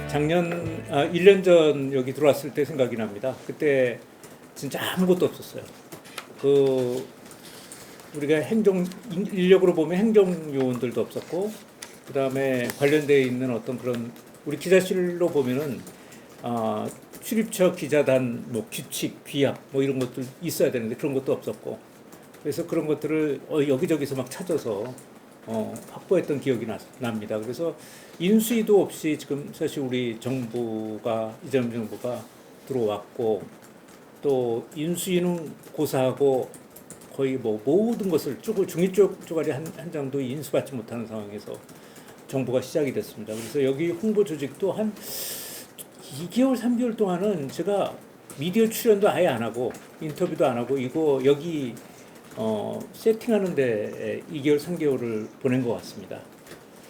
작년 1년 전 여기 들어왔을 때 생각이 납니다. 그때 진짜 아무것도 없었어요. 그 우리가 행정 인력으로 보면 행정 요원들도 없었고, 그 다음에 관련되어 있는 어떤 그런 우리 기자실로 보면은 출입처 기자단 뭐 규칙, 규약 뭐 이런 것들 있어야 되는데 그런 것도 없었고, 그래서 그런 것들을 여기저기서 막 찾아서 확보했던 기억이 납니다. 그래서 인수위도 없이 지금 사실 우리 정부가 이재명 정부가 들어왔고, 또 인수위는 고사하고 거의 뭐 모든 것을 중위 쪼가리 한 장도 인수받지 못하는 상황에서 정부가 시작이 됐습니다. 그래서 여기 홍보 조직도 한 2개월, 3개월 동안은 제가 미디어 출연도 아예 안 하고 인터뷰도 안 하고 이거 여기 세팅하는데 2개월, 3개월을 보낸 것 같습니다.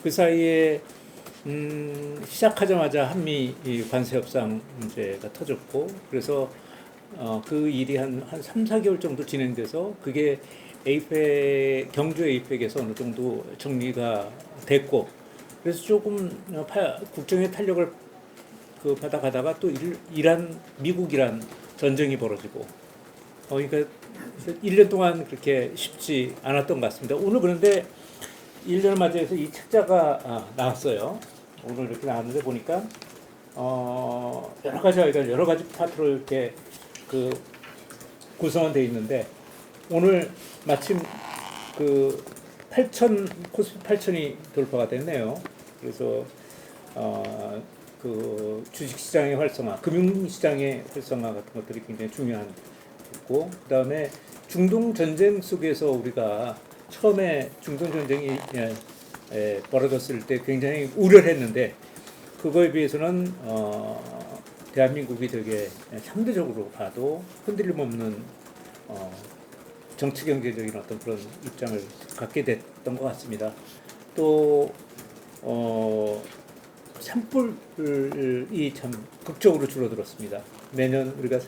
그 사이에 시작하자마자 한미 관세 협상 문제가 터졌고, 그래서 그 일이 한 3, 4개월 정도 진행돼서 그게 에이펙, 경주 에이펙에서 어느 정도 정리가 됐고, 그래서 조금 국정의 탄력을 받아가다가 또 미국이란 전쟁이 벌어지고, 그러니까 1년 동안 그렇게 쉽지 않았던 것 같습니다. 오늘 그런데 1년을 맞이해서 이 책자가 나왔어요. 오늘 이렇게 나왔는데 보니까 여러 가지 파트로 이렇게 구성은 되어 있는데, 오늘 마침 코스피 8,000이 돌파가 됐네요. 그래서 주식시장의 활성화, 금융시장의 활성화 같은 것들이 굉장히 중요한 거고, 그 다음에 중동 전쟁 속에서 우리가 처음에 중동 전쟁이 벌어졌을 때 굉장히 우려를 했는데, 그거에 비해서는 대한민국이 되게 상대적으로 봐도 흔들림 없는 정치 경제적인 어떤 그런 입장을 갖게 됐던 것 같습니다. 또 산불이 참 극적으로 줄어들었습니다. 매년 우리가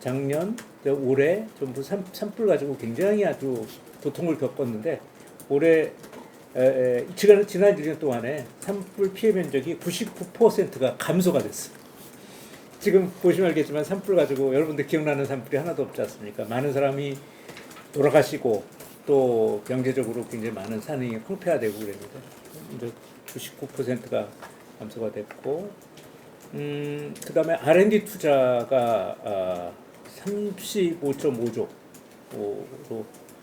작년, 올해 전부 산불 가지고 굉장히 아주 고통을 겪었는데, 올해 지난 1년 동안에 산불 피해 면적이 99%가 감소가 됐어요. 지금 보시면 알겠지만 산불 가지고 여러분들 기억나는 산불이 하나도 없지 않습니까? 많은 사람이 돌아가시고 또 경제적으로 굉장히 많은 산이 황폐화되고 그랬는데 이제 99%가 감소가 됐고, 그 다음에 R&D 투자가 35.5조로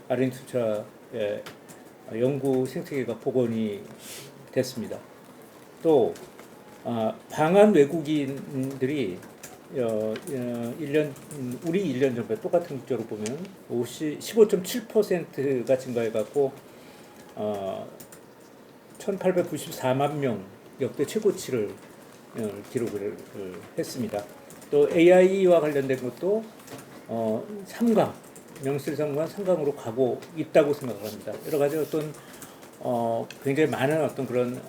R&D 투자의 연구 생태계가 복원이 됐습니다. 또 방한 외국인들이 우리 1년 전에 똑같은 국적으로 보면 15.7%가 증가해갖고 1,894만 명 역대 최고치를 기록을 했습니다. 또 AI와 관련된 것도 3강, 명실상부한 3강으로 가고 있다고 생각합니다. 여러 가지 어떤 굉장히 많은 어떤 그런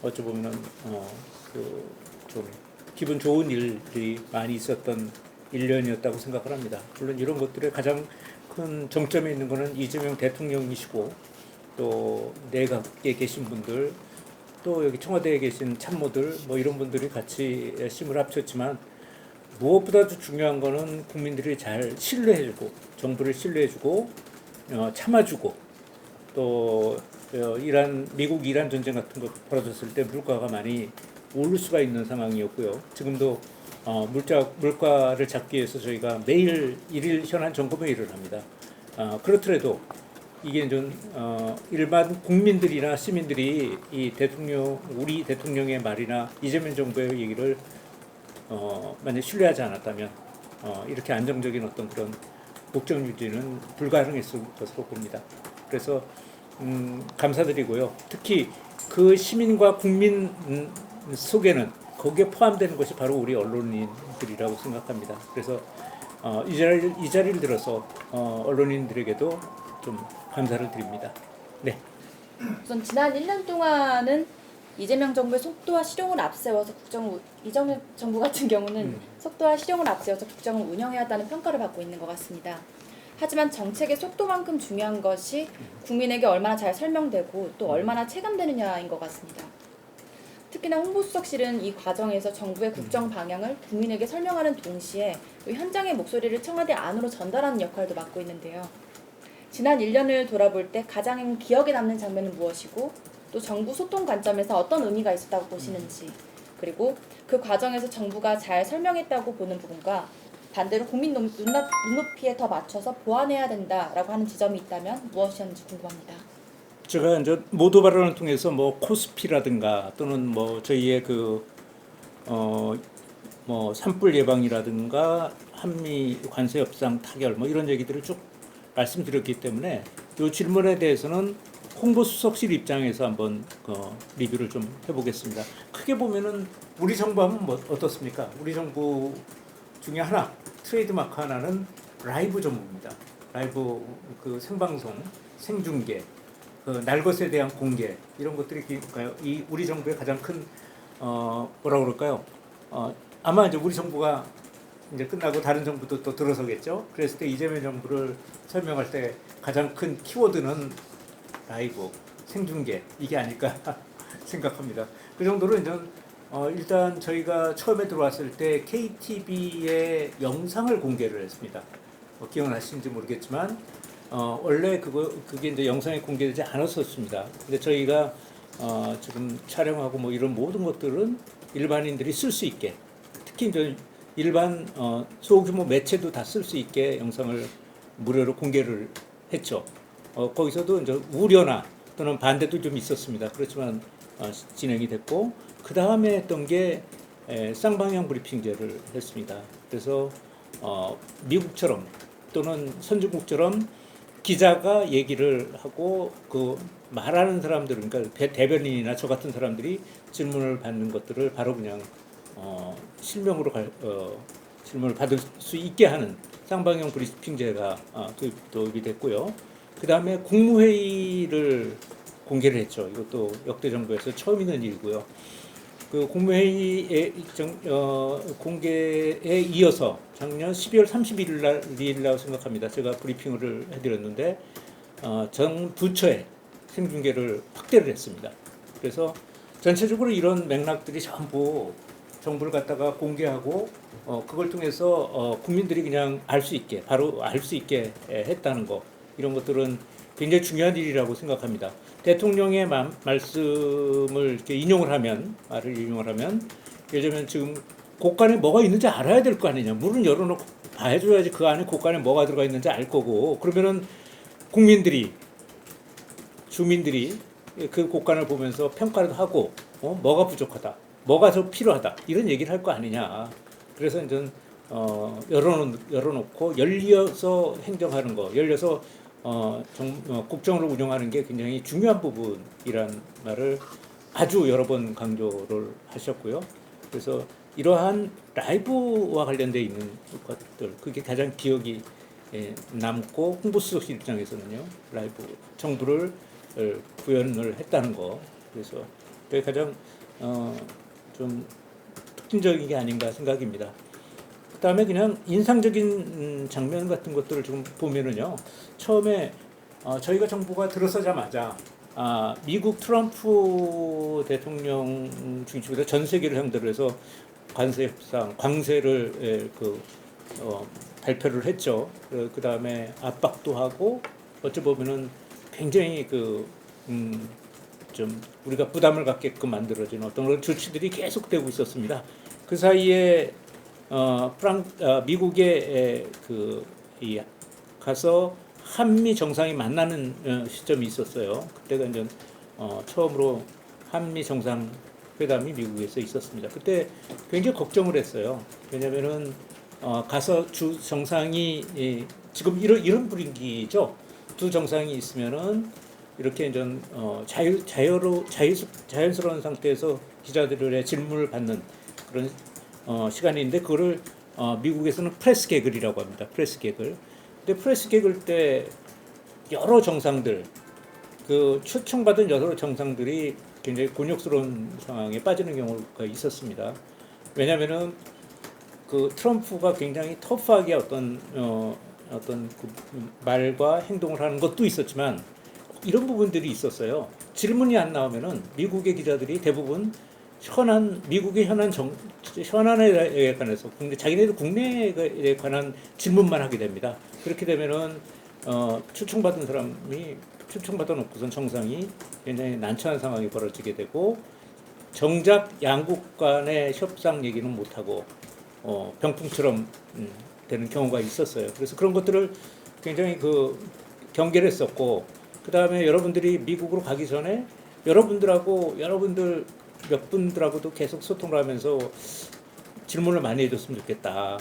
어찌 보면은 좀 기분 좋은 일들이 많이 있었던 1년이었다고 생각을 합니다. 물론 이런 것들의 가장 큰 정점에 있는 것은 이재명 대통령이시고, 또 내각에 계신 분들, 또 여기 청와대에 계신 참모들, 뭐 이런 분들이 같이 힘을 합쳤지만, 무엇보다도 중요한 것은 국민들이 잘 신뢰해주고, 정부를 신뢰해주고 참아주고, 또 미국 이란 전쟁 같은 거 벌어졌을 때 물가가 많이 오를 수가 있는 상황이었고요. 지금도 물가를 잡기 위해서 저희가 매일 일일 현안 점검회의를 합니다. 그렇더라도 이게 좀 일반 국민들이나 시민들이 우리 대통령의 말이나 이재명 정부의 얘기를 만약 신뢰하지 않았다면 이렇게 안정적인 어떤 그런 국정 유지는 불가능했을 것으로 봅니다. 그래서 감사드리고요. 특히 그 시민과 국민 속에는 거기에 포함되는 것이 바로 우리 언론인들이라고 생각합니다. 그래서 이 자리를 들어서 언론인들에게도 좀 감사를 드립니다. 네. 우선 지난 1년 동안은 이재명 정부의 속도와 실용을 앞세워서 이재명 정부 같은 경우는 속도와 실용을 앞세워서 국정을 운영해왔다는 평가를 받고 있는 것 같습니다. 하지만 정책의 속도만큼 중요한 것이 국민에게 얼마나 잘 설명되고 또 얼마나 체감되느냐인 것 같습니다. 특히나 홍보수석실은 이 과정에서 정부의 국정 방향을 국민에게 설명하는 동시에 또 현장의 목소리를 청와대 안으로 전달하는 역할도 맡고 있는데요. 지난 1년을 돌아볼 때 가장 기억에 남는 장면은 무엇이고 또 정부 소통 관점에서 어떤 의미가 있었다고 보시는지, 그리고 그 과정에서 정부가 잘 설명했다고 보는 부분과 반대로 국민 눈높이에 더 맞춰서 보완해야 된다라고 하는 지점이 있다면 무엇이었는지 궁금합니다. 제가 이제 모두 발언을 통해서 뭐 코스피라든가 또는 뭐 저희의 뭐 산불 예방이라든가 한미 관세 협상 타결 뭐 이런 얘기들을 쭉 말씀드렸기 때문에 이 질문에 대해서는 홍보수석실 입장에서 한번 리뷰를 좀 해보겠습니다. 크게 보면은 우리 정부 하면 뭐 어떻습니까? 우리 정부 중에 하나 트레이드마크 하나는 라이브 정부입니다. 라이브 그 생방송, 생중계, 날 것에 대한 공개 이런 것들이 이 우리 정부의 가장 큰 뭐라 그럴까요? 아마 이제 우리 정부가 이제 끝나고 다른 정부도 또 들어서겠죠. 그랬을 때 이재명 정부를 설명할 때 가장 큰 키워드는 라이브, 생중계 이게 아닐까 생각합니다. 그 정도로 이제 일단 저희가 처음에 들어왔을 때 KTV의 영상을 공개를 했습니다. 기억나시는지 모르겠지만 원래 그게 이제 영상에 공개되지 않았었습니다. 근데 저희가 지금 촬영하고 뭐 이런 모든 것들은 일반인들이 쓸 수 있게, 특히 이제 일반 소규모 매체도 다 쓸 수 있게 영상을 무료로 공개를 했죠. 거기서도 이제 우려나 또는 반대도 좀 있었습니다. 그렇지만 진행이 됐고, 그 다음에 했던 게 쌍방향 브리핑제를 했습니다. 그래서 미국처럼 또는 선진국처럼 기자가 얘기를 하고 그 말하는 사람들, 그러니까 대변인이나 저 같은 사람들이 질문을 받는 것들을 바로 그냥 실명으로 질문을 받을 수 있게 하는 쌍방향 브리핑제가 도입이 됐고요. 그 다음에 국무회의를 공개를 했죠. 이것도 역대 정부에서 처음 있는 일이고요. 그 국무회의의 공개에 이어서 작년 12월 31일이라고 생각합니다. 제가 브리핑을 해드렸는데 전 부처에 생중계를 확대를 했습니다. 그래서 전체적으로 이런 맥락들이 전부 정부를 갖다가 공개하고 그걸 통해서 국민들이 그냥 알 수 있게 바로 알 수 있게 했다는 거, 이런 것들은 굉장히 중요한 일이라고 생각합니다. 대통령의 말씀을 이렇게 말을 인용을 하면, 예를 들면 지금 곳간에 뭐가 있는지 알아야 될 거 아니냐. 문을 열어놓고 봐줘야지 그 안에 곳간에 뭐가 들어가 있는지 알 거고, 그러면은 주민들이 그 곳간을 보면서 평가를 하고 뭐가 부족하다, 뭐가 더 필요하다 이런 얘기를 할 거 아니냐. 그래서 이제 열어놓고 열려서 행정하는 거, 열려서 국정을 운영하는 게 굉장히 중요한 부분이란 말을 아주 여러 번 강조를 하셨고요. 그래서 이러한 라이브와 관련되어 있는 것들, 그게 가장 기억이 남고, 홍보수석실 입장에서는요, 라이브 정부를 구현을 했다는 거, 그래서 그게 가장 좀 특징적인 게 아닌가 생각입니다. 그다음에 그냥 인상적인 장면 같은 것들을 좀 보면은요, 처음에 저희가 정부가 들어서자마자 미국 트럼프 대통령 중심으로 전 세계를 상대로 해서 관세 협상, 광세를 발표를 했죠. 그 다음에 압박도 하고, 어찌 보면은 굉장히 좀 우리가 부담을 갖게끔 만들어진 어떤 그런 조치들이 계속되고 있었습니다. 그 사이에 미국에 가서 한미 정상이 만나는 시점이 있었어요. 그때가 이제 처음으로 한미 정상 회담이 미국에서 있었습니다. 그때 굉장히 걱정을 했어요. 왜냐하면은 가서 주 정상이 지금 이런 분위기죠. 두 정상이 있으면은 이렇게 이제 자연스러운 상태에서 기자들의 질문을 받는 그런 시간이 있는데, 그거를 미국에서는 프레스 개글이라고 합니다. 프레스 개글. 근데 프레스 개글 때 여러 정상들, 그 초청받은 여러 정상들이 굉장히 곤욕스러운 상황에 빠지는 경우가 있었습니다. 왜냐하면은 그 트럼프가 굉장히 터프하게 어떤 그 말과 행동을 하는 것도 있었지만, 이런 부분들이 있었어요. 질문이 안 나오면은 미국의 기자들이 대부분 현안 미국의 현안에 관해서 자기네들 국내에 관한 질문만 하게 됩니다. 그렇게 되면은 초청받은 사람이 초청받아 놓고선 정상이 굉장히 난처한 상황이 벌어지게 되고 정작 양국 간의 협상 얘기는 못 하고 병풍처럼 되는 경우가 있었어요. 그래서 그런 것들을 굉장히 경계를 했었고 그 다음에 여러분들이 미국으로 가기 전에 여러분들 몇 분들하고도 계속 소통을 하면서 질문을 많이 해줬으면 좋겠다.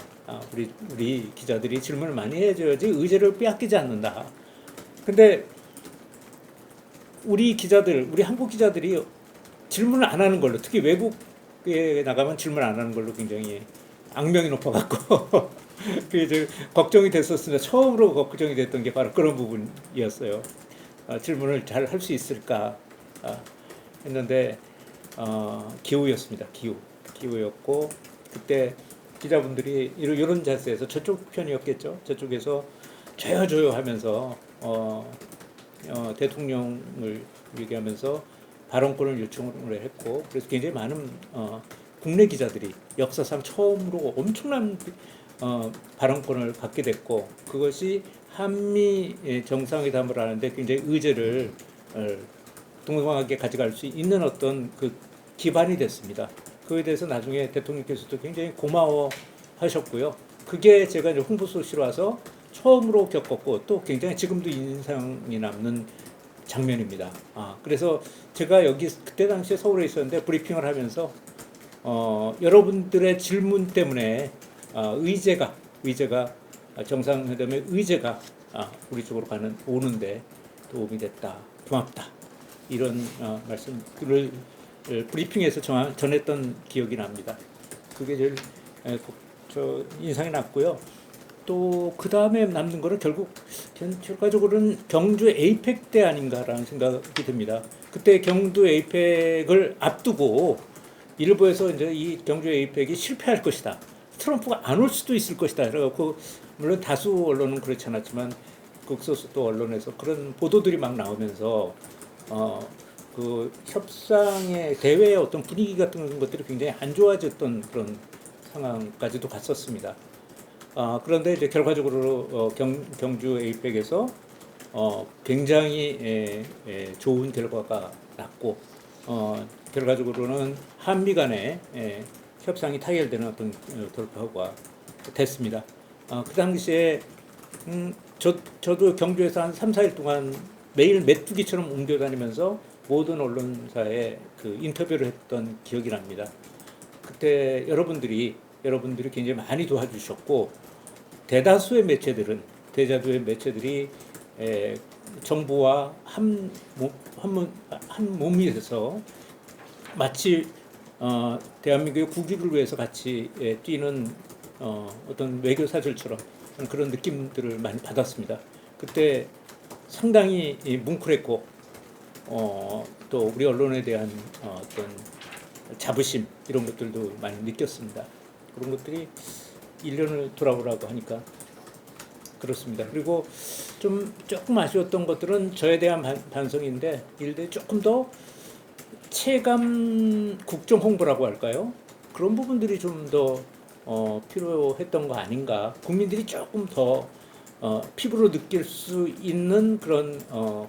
우리 기자들이 질문을 많이 해줘야지 의제를 빼앗기지 않는다. 근데 우리 한국 기자들이 질문을 안 하는 걸로, 특히 외국에 나가면 질문 안 하는 걸로 굉장히 악명이 높아갖고 그게 걱정이 됐었습니다. 처음으로 걱정이 됐던 게 바로 그런 부분이었어요. 질문을 잘 할 수 있을까 했는데 기우였습니다. 기우였고 그때 기자분들이 이런 자세에서 저쪽 편이었겠죠. 저쪽에서 조요 하면서 대통령을 얘기하면서 발언권을 요청을 했고 그래서 굉장히 많은 국내 기자들이 역사상 처음으로 엄청난 발언권을 갖게 됐고 그것이 한미 정상회담을 하는데 굉장히 의제를 동등하게 가져갈 수 있는 어떤 기반이 됐습니다. 그에 대해서 나중에 대통령께서도 굉장히 고마워하셨고요. 그게 제가 이제 홍보소식으로 와서 처음으로 겪었고 또 굉장히 지금도 인상이 남는 장면입니다. 그래서 제가 그때 당시에 서울에 있었는데 브리핑을 하면서 여러분들의 질문 때문에 의제가 정상회담의 의제가 우리 쪽으로 오는데 도움이 됐다. 고맙다. 이런 말씀들을 브리핑에서 전했던 기억이 납니다. 그게 제일 인상이 났고요. 또 그 다음에 남는 거는 결과적으로는 경주 에이펙 때 아닌가라는 생각이 듭니다. 그때 경주 에이펙을 앞두고 일부에서 이제 이 경주 에이펙이 실패할 것이다. 트럼프가 안 올 수도 있을 것이다. 그래갖고 물론 다수 언론은 그렇지 않았지만 극소수 또 언론에서 그런 보도들이 막 나오면서 협상의 대회의 어떤 분위기 같은 것들이 굉장히 안 좋아졌던 그런 상황까지도 갔었습니다. 그런데 이제 결과적으로 경주 에이펙에서 굉장히 좋은 결과가 났고 결과적으로는 한미 간의 협상이 타결되는 어떤 돌파가 됐습니다. 그 당시에 저도 경주에서 한 3, 4일 동안 매일 메뚜기처럼 옮겨다니면서 모든 언론사에 인터뷰를 했던 기억이 납니다. 그때 여러분들이 굉장히 많이 도와주셨고 대다수의 매체들이 정부와 한 몸이 돼서 마치 대한민국의 국익을 위해서 같이 뛰는 어떤 외교 사절처럼 그런 느낌들을 많이 받았습니다. 그때 상당히 뭉클했고 또 우리 언론에 대한 어떤 자부심 이런 것들도 많이 느꼈습니다. 그런 것들이 1년을 돌아보라고 하니까 그렇습니다. 그리고 조금 아쉬웠던 것들은 저에 대한 반성인데 일대 조금 더 체감 국정 홍보라고 할까요? 그런 부분들이 좀 더 필요했던 거 아닌가. 국민들이 조금 더 피부로 느낄 수 있는 그런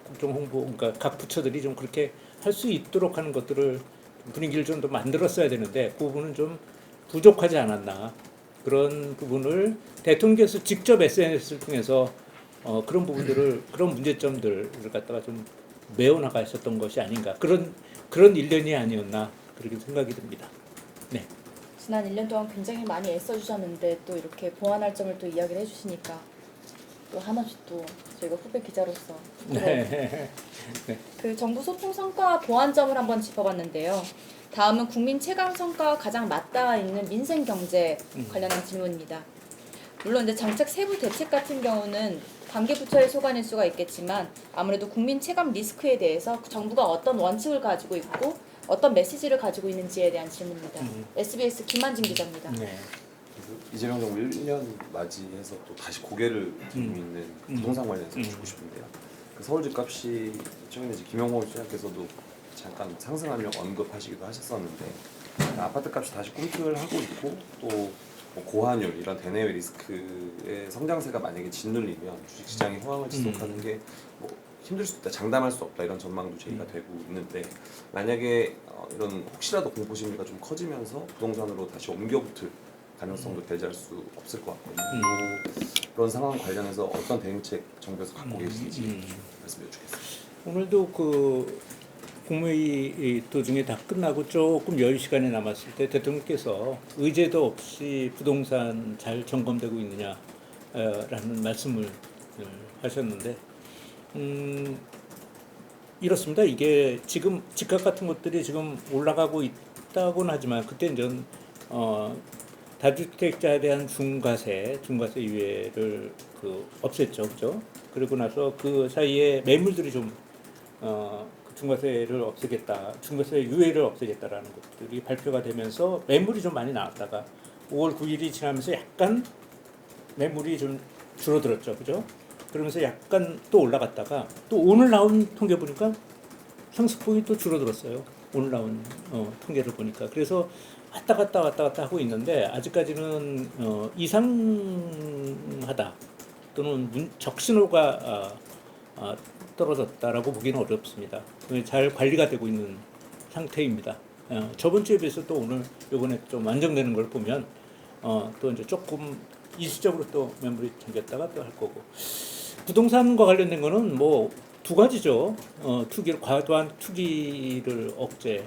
국정 홍보, 그러니까 각 부처들이 좀 그렇게 할 수 있도록 하는 것들을 분위기를 좀 더 만들었어야 되는데 그 부분은 좀 부족하지 않았나. 그런 부분을 대통령께서 직접 SNS를 통해서 그런 부분들을 그런 문제점들을 갖다가 좀 메워 나가셨던 것이 아닌가. 그런 1년이 아니었나 그렇게 생각이 듭니다. 네. 지난 1년 동안 굉장히 많이 애써주셨는데 또 이렇게 보완할 점을 또 이야기를 해주시니까 또 한없이 또 저희가 후배 기자로서 네. 그 정부 소통 성과와 보완점을 한번 짚어봤는데요. 다음은 국민 체감 성과와 가장 맞닿아 있는 민생 경제 관련한 질문입니다. 물론 이제 정책 세부 대책 같은 경우는 관계 부처의 소관일 수가 있겠지만 아무래도 국민 체감 리스크에 대해서 정부가 어떤 원칙을 가지고 있고 어떤 메시지를 가지고 있는지에 대한 질문입니다. SBS 김만진 기자입니다. 네. 이재명 정부 1년 맞이해서 또 다시 고개를 들고 있는 부동산 관련해서 묻고 싶은데요. 서울 집값이 최근에 김영호 시장께서도 잠깐 상승하며 언급하시기도 하셨었는데 아파트 값이 다시 꿈틀 하고 있고 또뭐 고환율 이런 대내외 리스크의 성장세가 만약에 짓눌리면 주식시장의 호황을 지속하는 게 뭐 힘들 수 있다, 장담할 수 없다 이런 전망도 제기가 되고 있는데 만약에 이런 혹시라도 공포심리가 좀 커지면서 부동산으로 다시 옮겨붙을 가능성도 배제할 수 없을 것 같거든요. 그런 상황 관련해서 어떤 대응책 정부에서 갖고 계신지 말씀해 주시겠습니다. 오늘도 그 국무회의 도중에 다 끝나고 조금 여유 시간이 남았을 때 대통령께서 의제도 없이 부동산 잘 점검되고 있느냐라는 말씀을 하셨는데 이렇습니다. 이게 지금 집값 같은 것들이 지금 올라가고 있다고는 하지만 그때 이제 다주택자에 대한 중과세 유예를 없앴죠, 그죠? 그리고 나서 그 사이에 매물들이 좀 중과세를 없애겠다, 중과세 유예를 없애겠다라는 것들이 발표가 되면서 매물이 좀 많이 나왔다가 5월 9일이 지나면서 약간 매물이 좀 줄어들었죠, 그죠? 그러면서 약간 또 올라갔다가 또 오늘 나온 통계 보니까 상승폭이 또 줄어들었어요. 오늘 나온 통계를 보니까. 그래서 왔다 갔다 하고 있는데 아직까지는 이상하다 또는 적신호가 떨어졌다라고 보기는 어렵습니다. 잘 관리가 되고 있는 상태입니다. 저번 주에 비해서 또 오늘 이번에 좀 안정되는 걸 보면 또 이제 조금 일시적으로 또 매물이 잠겼다가 또 할 거고, 부동산과 관련된 거는 뭐 두 가지죠. 과도한 투기를 억제를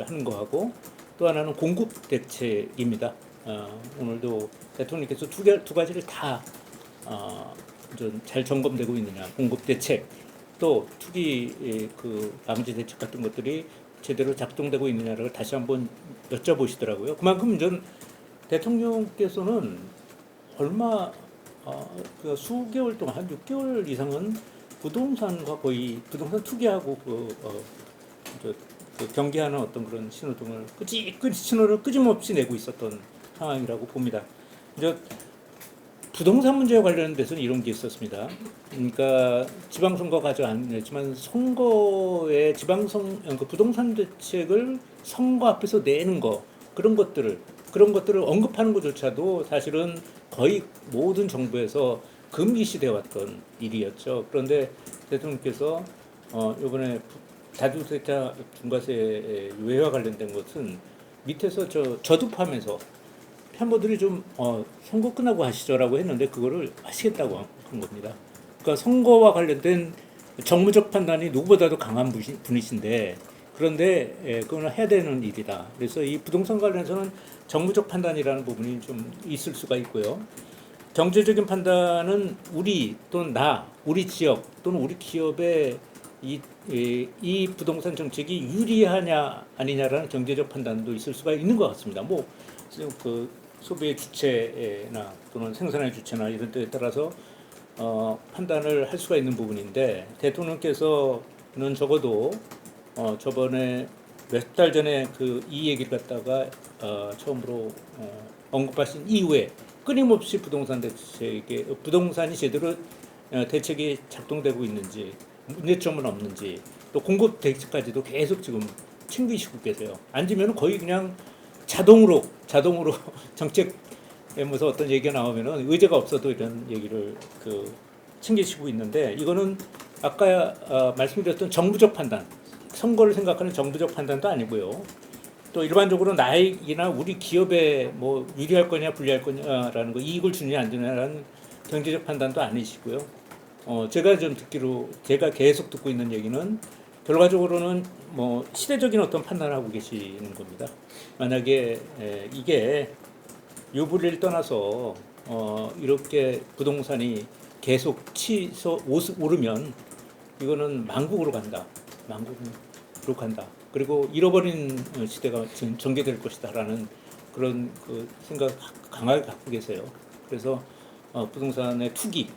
하는 거하고 또 하나는 공급 대책입니다. 오늘도 대통령께서 두 가지를 다 잘 점검되고 있느냐, 공급 대책 또 투기 방지 대책 같은 것들이 제대로 작동되고 있느냐를 다시 한번 여쭤보시더라고요. 그만큼 전 대통령께서는 얼마 수개월 동안 한 6개월 이상은 부동산과 거의 부동산 투기하고 경계하는 어떤 그런 신호등을 신호를 끄짐없이 내고 있었던 상황이라고 봅니다. 이제 부동산 문제와 관련돼서는 이런 게 있었습니다. 그러니까 지방선거가 아직 안 됐지만 선거에 부동산 대책을 선거 앞에서 내는 거 그런 것들을 언급하는 것조차도 사실은 거의 모든 정부에서 금기시되어 왔던 일이었죠. 그런데 대통령께서 이번에 다주택자 중과세 유예와 관련된 것은 밑에서 저도 포함해서 팬분들이 좀 선거 끝나고 하시죠라고 했는데 그거를 하시겠다고 한 겁니다. 그러니까 선거와 관련된 정무적 판단이 누구보다도 강한 분이신데 그런데 그거는 해야 되는 일이다. 그래서 이 부동산 관련해서는 정무적 판단이라는 부분이 좀 있을 수가 있고요. 경제적인 판단은 우리 또는 우리 지역 또는 우리 기업의 이 부동산 정책이 유리하냐 아니냐라는 경제적 판단도 있을 수가 있는 것 같습니다. 뭐 그 소비의 주체나 또는 생산의 주체나 이런 데에 따라서 판단을 할 수가 있는 부분인데 대통령께서는 적어도 저번에 몇 달 전에 이 얘기를 갖다가 처음으로 언급하신 이후에 끊임없이 부동산이 제대로 대책이 작동되고 있는지 문제점은 없는지 또 공급 대책까지도 계속 지금 챙기시고 계세요. 앉으면 거의 그냥 자동으로 정책에 무슨 어떤 얘기가 나오면은 의제가 없어도 이런 얘기를 챙기시고 있는데 이거는 아까 말씀드렸던 정부적 판단, 선거를 생각하는 정부적 판단도 아니고요. 또 일반적으로 나에게나 우리 기업에 뭐 유리할 거냐 불리할 거냐라는 거, 이익을 주느냐 안 주느냐라는 경제적 판단도 아니시고요. 제가 계속 듣고 있는 얘기는 결과적으로는 뭐 시대적인 어떤 판단을 하고 계시는 겁니다. 만약에 이게 유불리를 떠나서 이렇게 부동산이 계속 오르면 이거는 망국으로 간다. 그리고 잃어버린 시대가 전개될 것이다라는 그런 생각 강하게 갖고 계세요. 그래서 부동산의 투기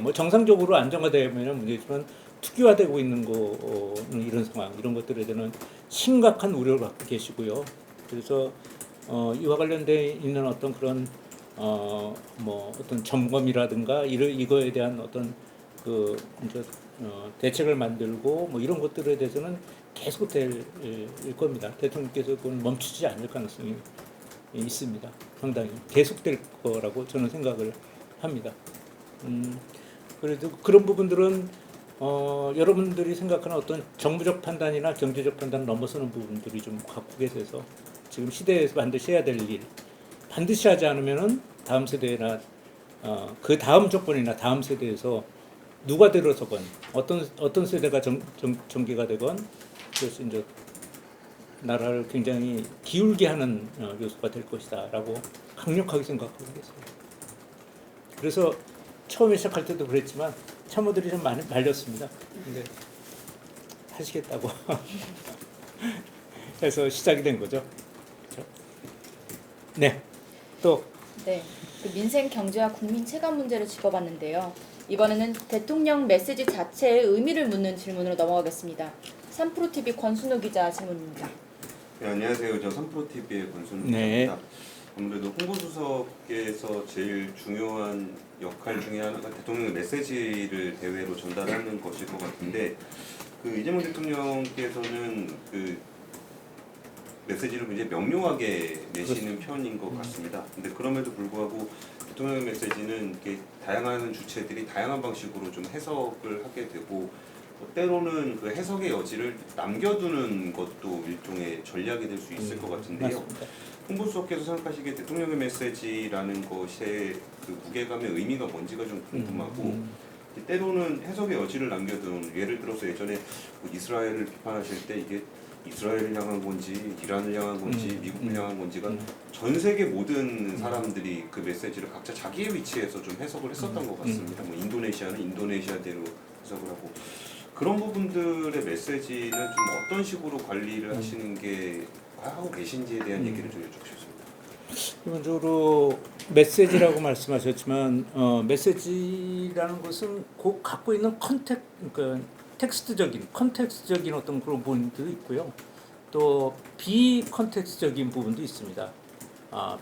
뭐 정상적으로 안정화되면 문제지만 투기화되고 있는 거는 이런 상황, 이런 것들에 대한 심각한 우려를 갖고 계시고요. 그래서 이와 관련돼 있는 어떤 그런 뭐 어떤 점검이라든가 이거에 대한 어떤 그 이제 대책을 만들고 뭐 이런 것들에 대해서는 계속 될 겁니다. 대통령께서 그건 멈추지 않을 가능성이 있습니다. 상당히 계속될 거라고 저는 생각을 합니다. 그래도 그런 부분들은 여러분들이 생각하는 어떤 정부적 판단이나 경제적 판단 넘어서는 부분들이 좀 갖고 계셔서 지금 시대에서 반드시 해야 될 일, 반드시 하지 않으면은 다음 세대나 그 다음 조건이나 다음 세대에서 누가 들어서건 어떤 세대가 전개가 되건 그래서 이제 나라를 굉장히 기울게 하는 요소가 될 것이다라고 강력하게 생각하고 있습니다. 그래서 처음에 시작할 때도 그랬지만 참모들이 좀 많이 말렸습니다. 근데 하시겠다고 해서 시작이 된 거죠. 그렇죠? 네, 또 네, 그 민생 경제와 국민 체감 문제를 짚어봤는데요. 이번에는 대통령 메시지 자체의 의미를 묻는 질문으로 넘어가겠습니다. 3프로TV 권순호 기자 질문입니다. 네, 안녕하세요. 저 3프로TV의 권순호 네. 기자입니다. 아무래도 홍보수석께서 제일 중요한 역할 중에 하나가 대통령의 메시지를 대외로 전달하는 것일 것 같은데 그 이재명 대통령께서는 그 메시지를 굉장히 명료하게 내시는 편인 것 같습니다. 근데 그럼에도 불구하고 대통령의 메시지는 이렇게 다양한 주체들이 다양한 방식으로 좀 해석을 하게 되고 때로는 그 해석의 여지를 남겨두는 것도 일종의 전략이 될 수 있을 것 같은데요. 맞습니다. 홍보수석께서 생각하시기에 대통령의 메시지라는 것의 그 무게감의 의미가 뭔지가 좀 궁금하고 때로는 해석의 여지를 남겨둔 예를 들어서 예전에 뭐 이스라엘을 비판하실 때 이게 이스라엘을 향한 건지 이란을 향한 건지 미국을 향한 건지가 전 세계 모든 사람들이 그 메시지를 각자 자기의 위치에서 좀 해석을 했었던 것 같습니다. 뭐 인도네시아는 인도네시아대로 해석을 하고 그런 부분들의 메시지는 좀 어떤 식으로 관리를 하시는 게 하고 계신지에 대한 얘기를 좀 여쭙겠습니다. 기본적으로 메시지라고 말씀하셨지만 메시지라는 것은 곧 갖고 있는 그러니까 컨텍스트적인 어떤 그런 부분도 있고요. 또 비컨텍스트적인 부분도 있습니다.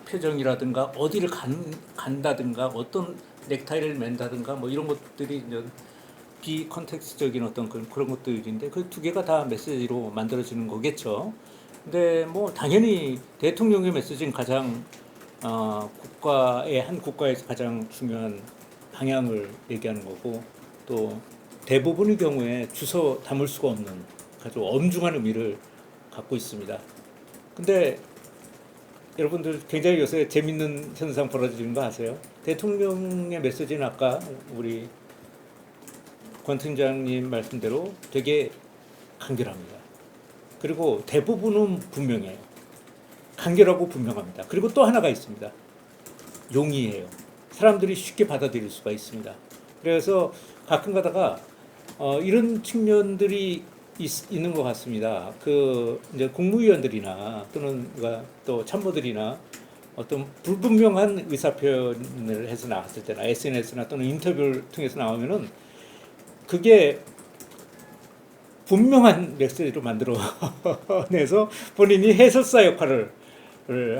표정이라든가 어디를 간다든가 어떤 넥타이를 맨다든가 뭐 이런 것들이 이제 비컨텍스트적인 어떤 그런 것들인데 그 두 개가 다 메시지로 만들어지는 거겠죠. 근데 뭐 당연히 대통령의 메시지는 가장 한 국가에서 가장 중요한 방향을 얘기하는 거고 또 대부분의 경우에 주워 담을 수가 없는 아주 엄중한 의미를 갖고 있습니다. 근데 여러분들 굉장히 요새 재밌는 현상 벌어지는 거 아세요? 대통령의 메시지는 아까 우리 권 팀장님 말씀대로 되게 간결합니다. 그리고 대부분은 분명해요. 간결하고 분명합니다. 그리고 또 하나가 있습니다. 용이해요. 사람들이 쉽게 받아들일 수가 있습니다. 그래서 가끔 가다가 이런 측면들이 있는 것 같습니다. 그 이제 국무위원들이나 또는 또 참모들이나 어떤 불분명한 의사표현을 해서 나왔을 때나 SNS나 또는 인터뷰를 통해서 나오면은 그게 분명한 메시지로 만들어내서 본인이 해설사 역할을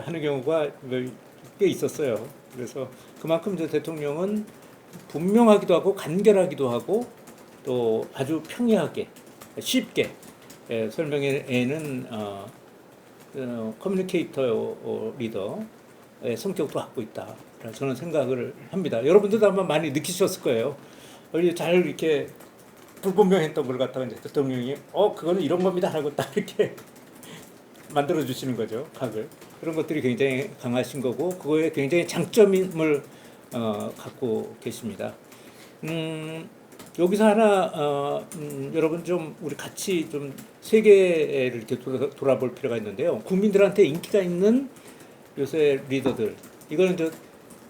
하는 경우가 꽤 있었어요. 그래서 그만큼 저 대통령은 분명하기도 하고 간결하기도 하고 또 아주 평이하게 쉽게 설명해내는 커뮤니케이터 리더의 성격도 갖고 있다. 저는 생각을 합니다. 여러분들도 아마 많이 느끼셨을 거예요. 잘 이렇게 불분명했던 걸 갖다가 이제 대통령이 그거는 이런 겁니다 하고 딱 이렇게 만들어 주시는 거죠. 각을. 그런 것들이 굉장히 강하신 거고 그거에 굉장히 장점을 갖고 계십니다. 여기서 하나 여러분 좀 우리 같이 좀 세계를 이렇게 돌아볼 필요가 있는데요. 국민들한테 인기가 있는 요새 리더들 이거는 저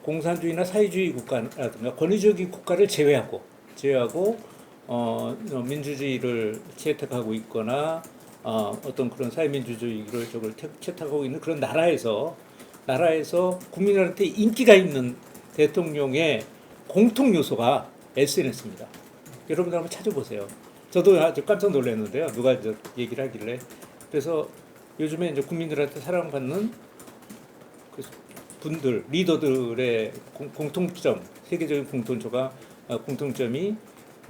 공산주의나 사회주의 국가라든가 권위주의 국가를 제외하고 민주주의를 채택하고 있거나 어떤 그런 사회민주주의를 채택하고 있는 그런 나라에서 국민들한테 인기가 있는 대통령의 공통 요소가 SNS입니다. 여러분들 한번 찾아보세요. 저도 아주 깜짝 놀랐는데요. 누가 이제 얘기를 하길래 그래서 요즘에 이제 국민들한테 사랑받는 그 리더들의 공통점, 세계적인 공통점이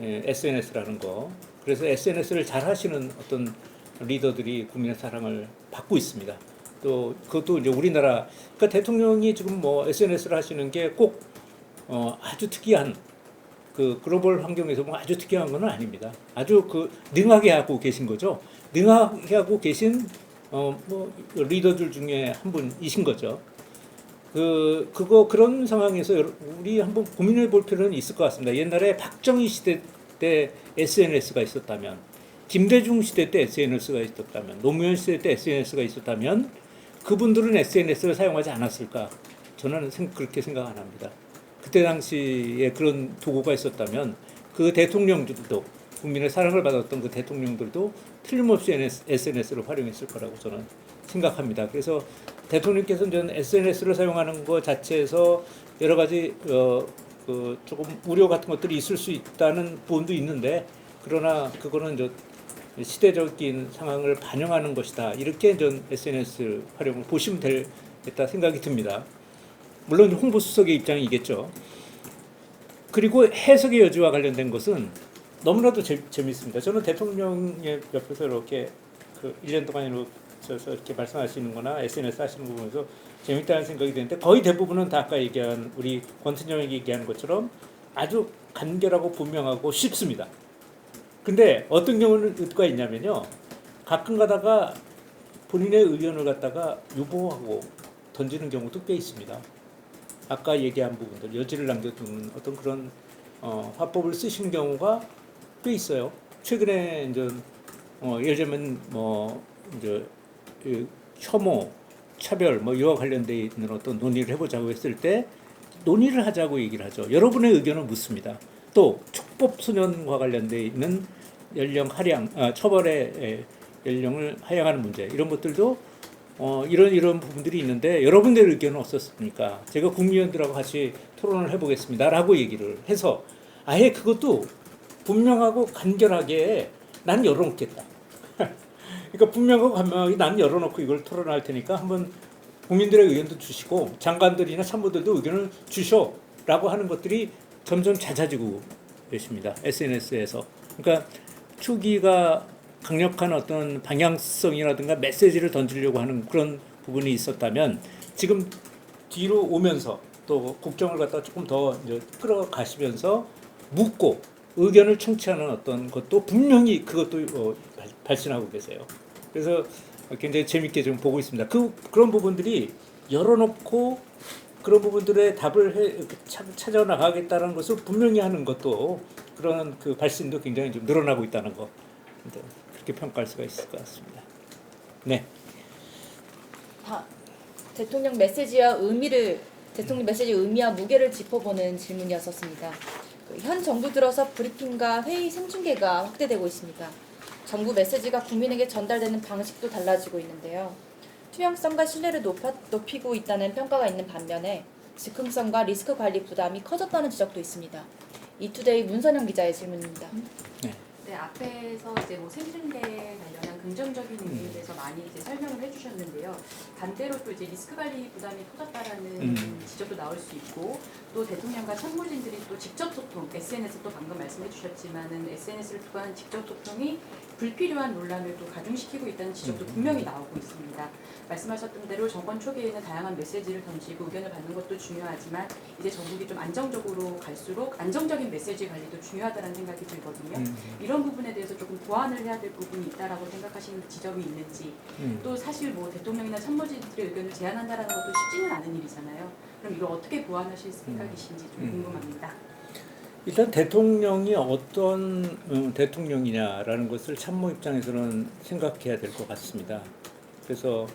SNS라는 거. 그래서 SNS를 잘 하시는 어떤 리더들이 국민의 사랑을 받고 있습니다. 또 그것도 이제 우리나라 그러니까 대통령이 지금 뭐 SNS를 하시는 게 꼭 아주 특이한 그 글로벌 환경에서 뭐 아주 특이한 건 아닙니다. 아주 그 능하게 하고 계신 거죠. 능하게 하고 계신 뭐 리더들 중에 한 분이신 거죠. 그런 상황에서 우리 한번 고민해 볼 필요는 있을 것 같습니다. 옛날에 박정희 시대 때 SNS가 있었다면, 김대중 시대 때 SNS가 있었다면, 노무현 시대 때 SNS가 있었다면 그분들은 SNS를 사용하지 않았을까? 저는 그렇게 생각 안 합니다. 그때 당시에 그런 도구가 있었다면 그 대통령들도 국민의 사랑을 받았던 그 대통령들도 틀림없이 SNS를 활용했을 거라고 저는 생각합니다. 그래서 대통령께서는 저는 SNS를 사용하는 것 자체에서 여러 가지 조금 우려 같은 것들이 있을 수 있다는 부분도 있는데 그러나 그거는 시대적인 상황을 반영하는 것이다. 이렇게 전 SNS 활용을 보시면 되겠다 생각이 듭니다. 물론 홍보수석의 입장이겠죠. 그리고 해석의 여지와 관련된 것은 너무나도 재밌습니다. 저는 대통령의 옆에서 이렇게 1년 동안 이렇게 말씀하시는 거나 SNS 하시는 거 보면서 재밌다는 생각이 드는데 거의 대부분은 다 아까 얘기한 우리 권순정이 얘기하는 것처럼 아주 간결하고 분명하고 쉽습니다. 근데 어떤 경우가 있냐면요. 가끔 가다가 본인의 의견을 갖다가 유보하고 던지는 경우도 꽤 있습니다. 아까 얘기한 부분들 여지를 남겨두는 어떤 그런 화법을 쓰시는 경우가 꽤 있어요. 최근에 이제 예를 들면 이제 혐오, 차별 이와 관련돼 있는 어떤 논의를 해보자고 했을 때 논의를 하자고 얘기를 하죠. 여러분의 의견을 묻습니다. 또 촉법 소년과 관련돼 있는 연령 하향, 처벌의 연령을 하향하는 문제 이런 것들도 이런 부분들이 있는데 여러분들의 의견은 어떻습니까? 제가 국민의원들하고 같이 토론을 해보겠습니다라고 얘기를 해서 아예 그것도 분명하고 간결하게 난 열어놓겠다. 그러니까 분명하고 간명하게 난 열어놓고 이걸 토론할 테니까 한번 국민들의 의견도 주시고 장관들이나 참모들도 의견을 주셔라고 하는 것들이 점점 잦아지고 계십니다. SNS에서. 그러니까 초기가 강력한 어떤 방향성이라든가 메시지를 던지려고 하는 그런 부분이 있었다면 지금 뒤로 오면서 또 국정을 갖다 조금 더 이제 끌어가시면서 묻고 의견을 청취하는 어떤 것도 분명히 그것도 발신하고 계세요. 그래서 굉장히 재밌게 좀 보고 있습니다. 그런 부분들이 열어놓고 그런 부분들의 답을 찾아 나가겠다는 것을 분명히 하는 것도 그런 그 발신도 굉장히 좀 늘어나고 있다는 거 그렇게 평가할 수가 있을 것 같습니다. 네. 대통령 메시지와 의미와 무게를 짚어보는 질문이었었습니다. 현 정부 들어서 브리핑과 회의 생중계가 확대되고 있습니다. 정부 메시지가 국민에게 전달되는 방식도 달라지고 있는데요. 투명성과 신뢰를 높이고 있다는 평가가 있는 반면에 즉흥성과 리스크 관리 부담이 커졌다는 지적도 있습니다. 이투데이 문선영 기자의 질문입니다. 네, 앞에서 이제 생중계 관련한 긍정적인 의미에 대해서 많이 이제 설명을 해주셨는데요. 반대로 또 이제 리스크 관리 부담이 커졌다라는 지적도 나올 수 있고, 또 대통령과 참모진들이 또 직접 소통, SNS 또 방금 말씀해주셨지만은 SNS를 통한 직접 소통이 불필요한 논란을 또 가중시키고 있다는 지적도 분명히 나오고 있습니다. 말씀하셨던 대로 정권 초기에는 다양한 메시지를 던지고 의견을 받는 것도 중요하지만 이제 전국이 좀 안정적으로 갈수록 안정적인 메시지 관리도 중요하다는 생각이 들거든요. 이런 부분에 대해서 조금 보완을 해야 될 부분이 있다라고 생각하시는 지점이 있는지, 또 사실 대통령이나 참모진들의 의견을 제안한다라는 것도 쉽지는 않은 일이잖아요. 그럼 이걸 어떻게 보완하실 생각이신지 좀 궁금합니다. 일단 대통령이 어떤 대통령이냐라는 것을 참모 입장에서는 생각해야 될 것 같습니다. 그래서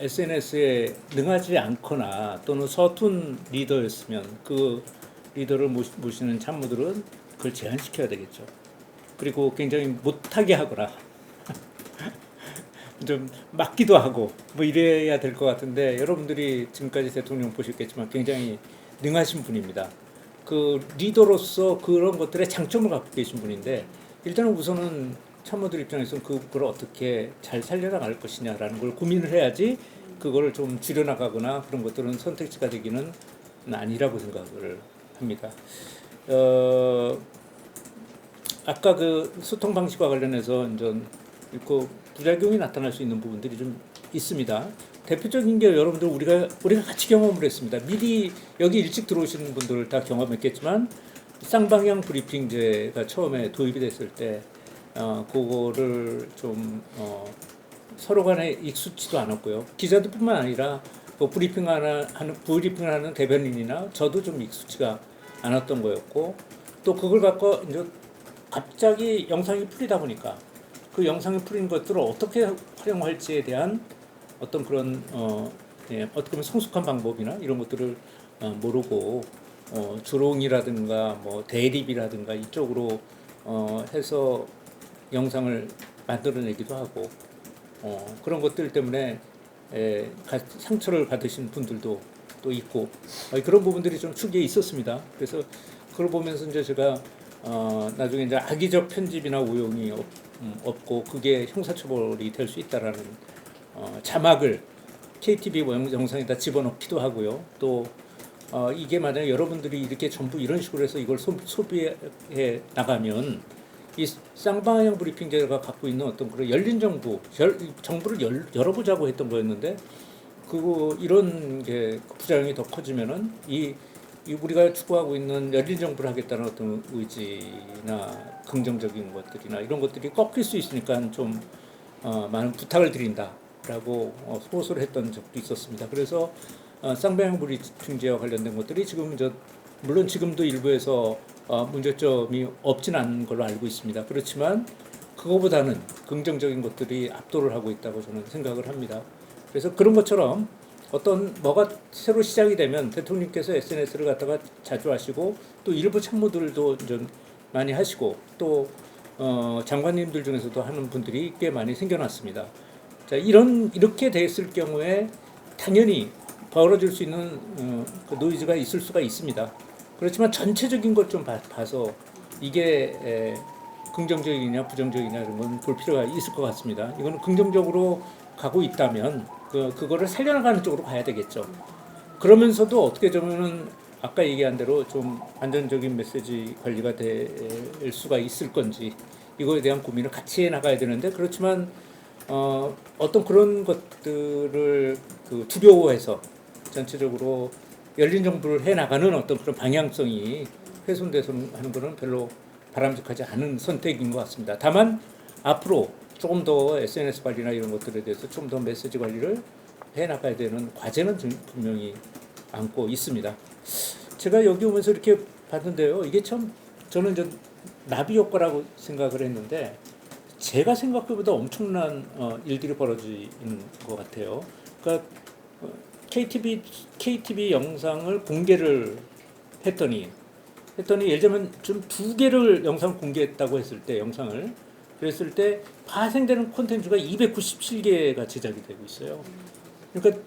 SNS에 능하지 않거나 또는 서툰 리더였으면 그 리더를 모시는 참모들은 그걸 제한시켜야 되겠죠. 그리고 굉장히 못하게 하거나 좀 막기도 하고 이래야 될 것 같은데 여러분들이 지금까지 대통령 보셨겠지만 굉장히 능하신 분입니다. 그 리더로서 그런 것들의 장점을 갖고 계신 분인데 일단은 우선은 참모들 입장에서는 그걸 어떻게 잘 살려나갈 것이냐라는 걸 고민을 해야지 그거를 좀 줄여나가거나 그런 것들은 선택지가 되기는 아니라고 생각을 합니다. 아까 그 소통 방식과 관련해서 이제 그 부작용이 나타날 수 있는 부분들이 좀 있습니다. 대표적인 게 여러분들 우리가 같이 경험을 했습니다. 미리 여기 일찍 들어오시는 분들 다 경험했겠지만 쌍방향 브리핑제가 처음에 도입이 됐을 때 그거를 좀 서로 간에 익숙지도 않았고요. 기자들뿐만 아니라 그 브리핑을 하는 대변인이나 저도 좀 익숙지가 않았던 거였고, 또 그걸 갖고 이제 갑자기 영상이 풀리다 보니까 그 영상이 풀린 것들을 어떻게 활용할지에 대한 어떤 그런 어떻게 보면 성숙한 방법이나 이런 것들을 모르고 주롱이라든가 뭐 대립이라든가 이쪽으로 해서 영상을 만들어내기도 하고 그런 것들 때문에 상처를 받으신 분들도 또 있고 그런 부분들이 좀 축에 있었습니다. 그래서 그걸 보면서 이제 제가 나중에 이제 악의적 편집이나 오용이 없고 그게 형사처벌이 될 수 있다라는 자막을 KTV 영상에다 집어넣기도 하고요. 또 이게 만약에 여러분들이 이렇게 전부 이런 식으로 해서 이걸 소비해 나가면 이 쌍방향 브리핑제가 갖고 있는 어떤 그런 열린 정부를 열어보자고 했던 거였는데 이런 게 부작용이 더 커지면은 이 우리가 추구하고 있는 열린 정부를 하겠다는 어떤 의지나 긍정적인 것들이나 이런 것들이 꺾일 수 있으니까 좀 많은 부탁을 드린다라고 호소를 했던 적도 있었습니다. 그래서 쌍방향 브리핑제와 관련된 것들이 지금 물론 지금도 일부에서 문제점이 없진 않은 걸로 알고 있습니다. 그렇지만 그거보다는 긍정적인 것들이 압도를 하고 있다고 저는 생각을 합니다. 그래서 그런 것처럼 어떤 뭐가 새로 시작이 되면 대통령께서 SNS를 갖다가 자주 하시고 또 일부 참모들도 좀 많이 하시고 또 장관님들 중에서도 하는 분들이 꽤 많이 생겨났습니다. 자, 이렇게 됐을 경우에 당연히 벌어질 수 있는 그 노이즈가 있을 수가 있습니다. 그렇지만 전체적인 것 좀 봐서 이게 긍정적이냐 부정적이냐 이런 건 볼 필요가 있을 것 같습니다. 이거는 긍정적으로 가고 있다면 그거를 살려나가는 쪽으로 가야 되겠죠. 그러면서도 어떻게 보면은 아까 얘기한 대로 좀 안전적인 메시지 관리가 될 수가 있을 건지 이거에 대한 고민을 같이 해 나가야 되는데 그렇지만 어떤 그런 것들을 두려워해서 전체적으로 열린 정부를 해 나가는 어떤 그런 방향성이 훼손돼서 하는 것은 별로 바람직하지 않은 선택인 것 같습니다. 다만 앞으로 조금 더 SNS 관리나 이런 것들에 대해서 좀 더 메시지 관리를 해 나가야 되는 과제는 분명히 안고 있습니다. 제가 여기 오면서 이렇게 봤는데요. 이게 참 저는 나비 효과라고 생각을 했는데 제가 생각보다 엄청난 일들이 벌어지는 것 같아요. 그러니까 KTV 영상을 공개를 했더니 예를 들면 좀 2개를 영상 공개했다고 했을 때 영상을 그랬을 때 파생되는 콘텐츠가 297개가 제작이 되고 있어요. 그러니까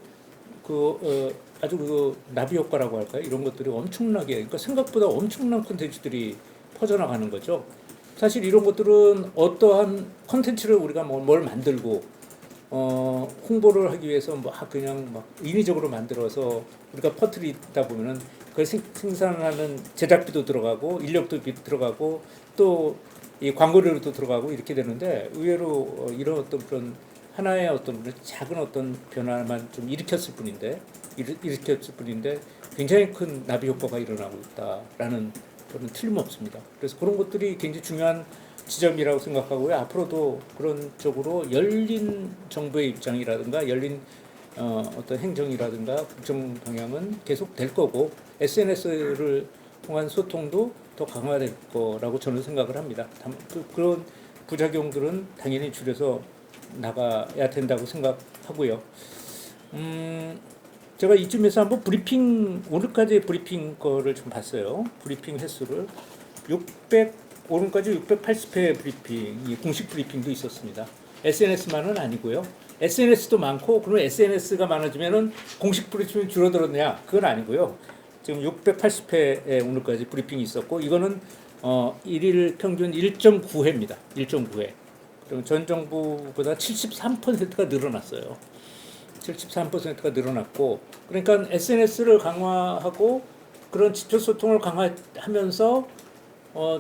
아주 나비 효과라고 할까요? 이런 것들이 엄청나게 그러니까 생각보다 엄청난 콘텐츠들이 퍼져나가는 거죠. 사실 이런 것들은 어떠한 콘텐츠를 우리가 뭘 만들고 홍보를 하기 위해서 그냥 인위적으로 만들어서 우리가 퍼뜨리다 보면은 그걸 생산하는 제작비도 들어가고 인력도 들어가고 또 이 광고료도 들어가고 이렇게 되는데 의외로 이런 어떤 그런 하나의 어떤 작은 어떤 변화만 좀 일으켰을 뿐인데 굉장히 큰 나비 효과가 일어나고 있다라는 그런 틀림없습니다. 그래서 그런 것들이 굉장히 중요한 지점이라고 생각하고요. 앞으로도 그런 쪽으로 열린 정부의 입장이라든가 열린 어떤 행정이라든가 국정 방향은 계속 될 거고 SNS를 통한 소통도 더 강화될 거라고 저는 생각을 합니다. 그런 부작용들은 당연히 줄여서 나가야 된다고 생각하고요. 제가 이쯤에서 한번 오늘까지 브리핑 거를 좀 봤어요. 브리핑 횟수를 오늘까지 680회 브리핑이 공식 브리핑도 있었습니다. SNS만은 아니고요. SNS도 많고 그러면 SNS가 많아지면은 공식 브리핑이 줄어들었냐? 그건 아니고요. 지금 680회에 오늘까지 브리핑이 있었고 이거는 일일 평균 1.9회입니다. 1.9회. 그럼 전 정부보다 73%가 늘어났어요. 73%가 늘어났고 그러니까 SNS를 강화하고 그런 지표 소통을 강화하면서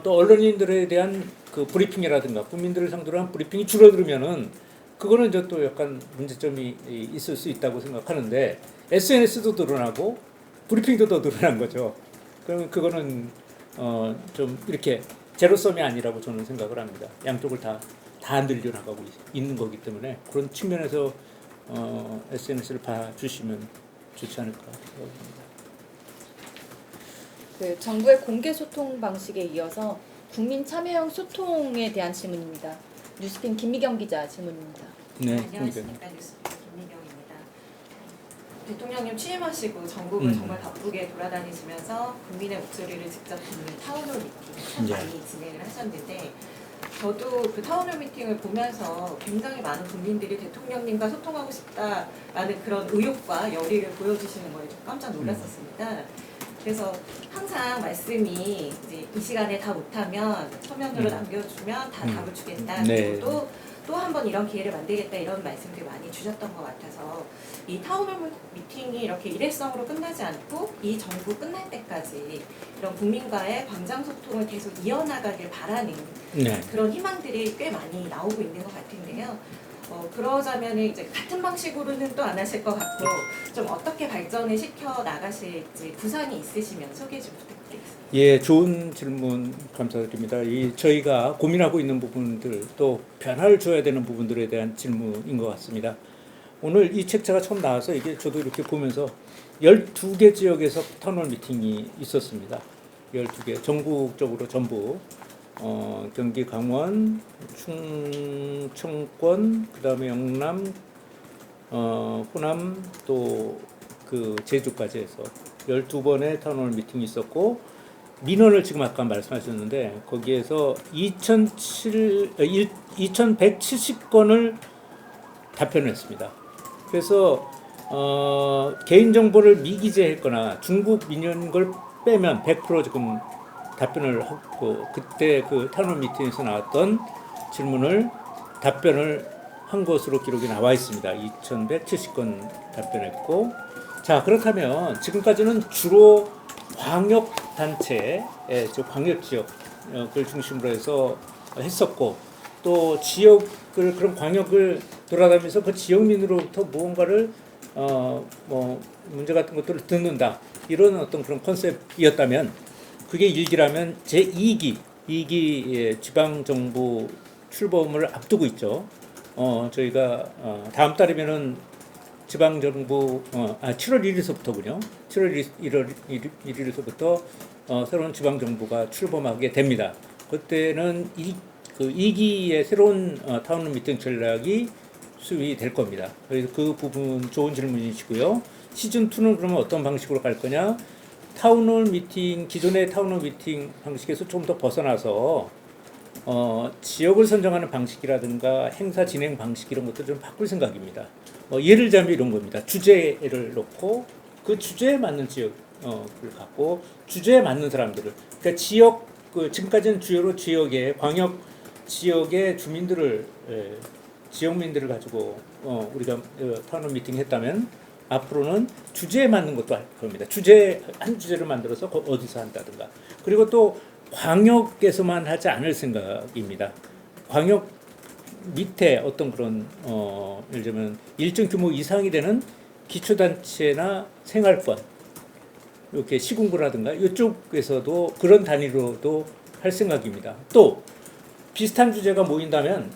또 언론인들에 대한 그 브리핑이라든가 국민들을 상대로 한 브리핑이 줄어들면은 그거는 이제 또 약간 문제점이 있을 수 있다고 생각하는데 SNS도 늘어나고 브리핑도 더 늘어난 거죠. 그러면 그거는 좀 이렇게 제로섬이 아니라고 저는 생각을 합니다. 양쪽을 다 늘려나가고 있는 거기 때문에 그런 측면에서 SNS를 봐주시면 좋지 않을까 생각합니다. 그 정부의 공개 소통 방식에 이어서 국민 참여형 소통에 대한 질문입니다. 뉴스핀 김미경 기자 질문입니다. 네, 안녕하십니까. 뉴스핀 김미경입니다. 대통령님 취임하시고 전국을 정말 바쁘게 돌아다니시면서 국민의 목소리를 직접 듣는 타운홀 미팅 참 많이 진행을 하셨는데 저도 그 타운홀 미팅을 보면서 굉장히 많은 국민들이 대통령님과 소통하고 싶다라는 그런 의욕과 열의를 보여주시는 거에 좀 깜짝 놀랐었습니다. 그래서 항상 말씀이 이제 이 시간에 다 못하면 서면으로 남겨주면 다 답을 주겠다. 네. 그리고 또 한 번 이런 기회를 만들겠다 이런 말씀들 많이 주셨던 것 같아서 이 타운홀 미팅이 이렇게 일회성으로 끝나지 않고 이 정부 끝날 때까지 이런 국민과의 광장 소통을 계속 이어나가길 바라는 네. 그런 희망들이 꽤 많이 나오고 있는 것 같은데요. 그러자면 이제 같은 방식으로는 또 안 하실 것 같고 좀 어떻게 발전을 시켜 나가실지 구상이 있으시면 소개 좀 부탁드리겠습니다. 예, 좋은 질문 감사드립니다. 저희가 고민하고 있는 부분들 또 변화를 줘야 되는 부분들에 대한 질문인 것 같습니다. 오늘 이 책자가 처음 나와서 이게 저도 이렇게 보면서 12개 지역에서 타운홀 미팅이 있었습니다. 12개 전국적으로 전부 경기 강원, 충청권, 그다음에 영남, 호남 또 그 제주까지 해서 12번의 타운홀 미팅이 있었고 민원을 지금 아까 말씀하셨는데 거기에서 2170건을 답변했습니다. 그래서 개인정보를 미기재했거나 중국 민원 걸 빼면 100% 지금 답변을 하고 그때 그 타운홀 미팅에서 나왔던 질문을 답변을 한 것으로 기록이 나와 있습니다. 2170건 답변했고 자 그렇다면 지금까지는 주로 광역단체의 광역 지역을 중심으로 해서 했었고 또 지역을 그런 광역을 돌아다니면서 그 지역민으로부터 무언가를 뭐 문제 같은 것들을 듣는다 이런 어떤 그런 컨셉이었다면 그게 1기라면 제2기 지방정부 출범을 앞두고 있죠. 저희가 다음 달이면은 지방정부 7월 1일서부터군요. 7월 1일서부터 새로운 지방정부가 출범하게 됩니다. 그때는 그 2기의 새로운 타운홀 미팅 전략이 수립이 될 겁니다. 그래서 그 부분 좋은 질문이시고요. 시즌2는 그러면 어떤 방식으로 갈 거냐? 타운홀 미팅, 기존의 타운홀 미팅 방식에서 좀 더 벗어나서 지역을 선정하는 방식이라든가 행사 진행 방식 이런 것도 좀 바꿀 생각입니다. 예를 들자면 이런 겁니다. 주제를 놓고 그 주제에 맞는 지역을 갖고 주제에 맞는 사람들을 그러니까 지역 지금까지는 주요로 지역의 광역 지역의 주민들을 지역민들을 가지고 우리가 타운홀 미팅 했다면 앞으로는 주제에 맞는 것도 할 겁니다. 한 주제를 만들어서 어디서 한다든가 그리고 또 광역에서만 하지 않을 생각입니다. 광역 밑에 어떤 그런 예를 들면 일정 규모 이상이 되는 기초단체나 생활권 이렇게 시군구라든가 이쪽에서도 그런 단위로도 할 생각입니다. 또 비슷한 주제가 모인다면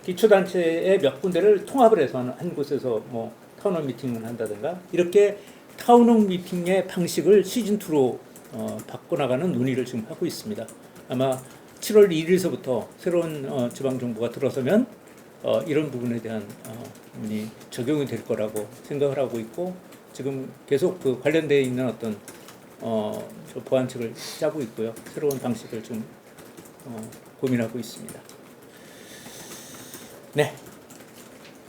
기초단체의 몇 군데를 통합을 해서 한 곳에서 뭐 타운홀 미팅을 한다든가 이렇게 타운홀 미팅의 방식을 시즌2로 바꿔나가는 논의를 지금 하고 있습니다. 아마 7월 1일서부터 새로운 지방정부가 들어서면 이런 부분에 대한 부분이 적용이 될 거라고 생각을 하고 있고 지금 계속 그 관련되어 있는 어떤 보완책을 짜고 있고요. 새로운 방식을 좀 고민하고 있습니다. 네.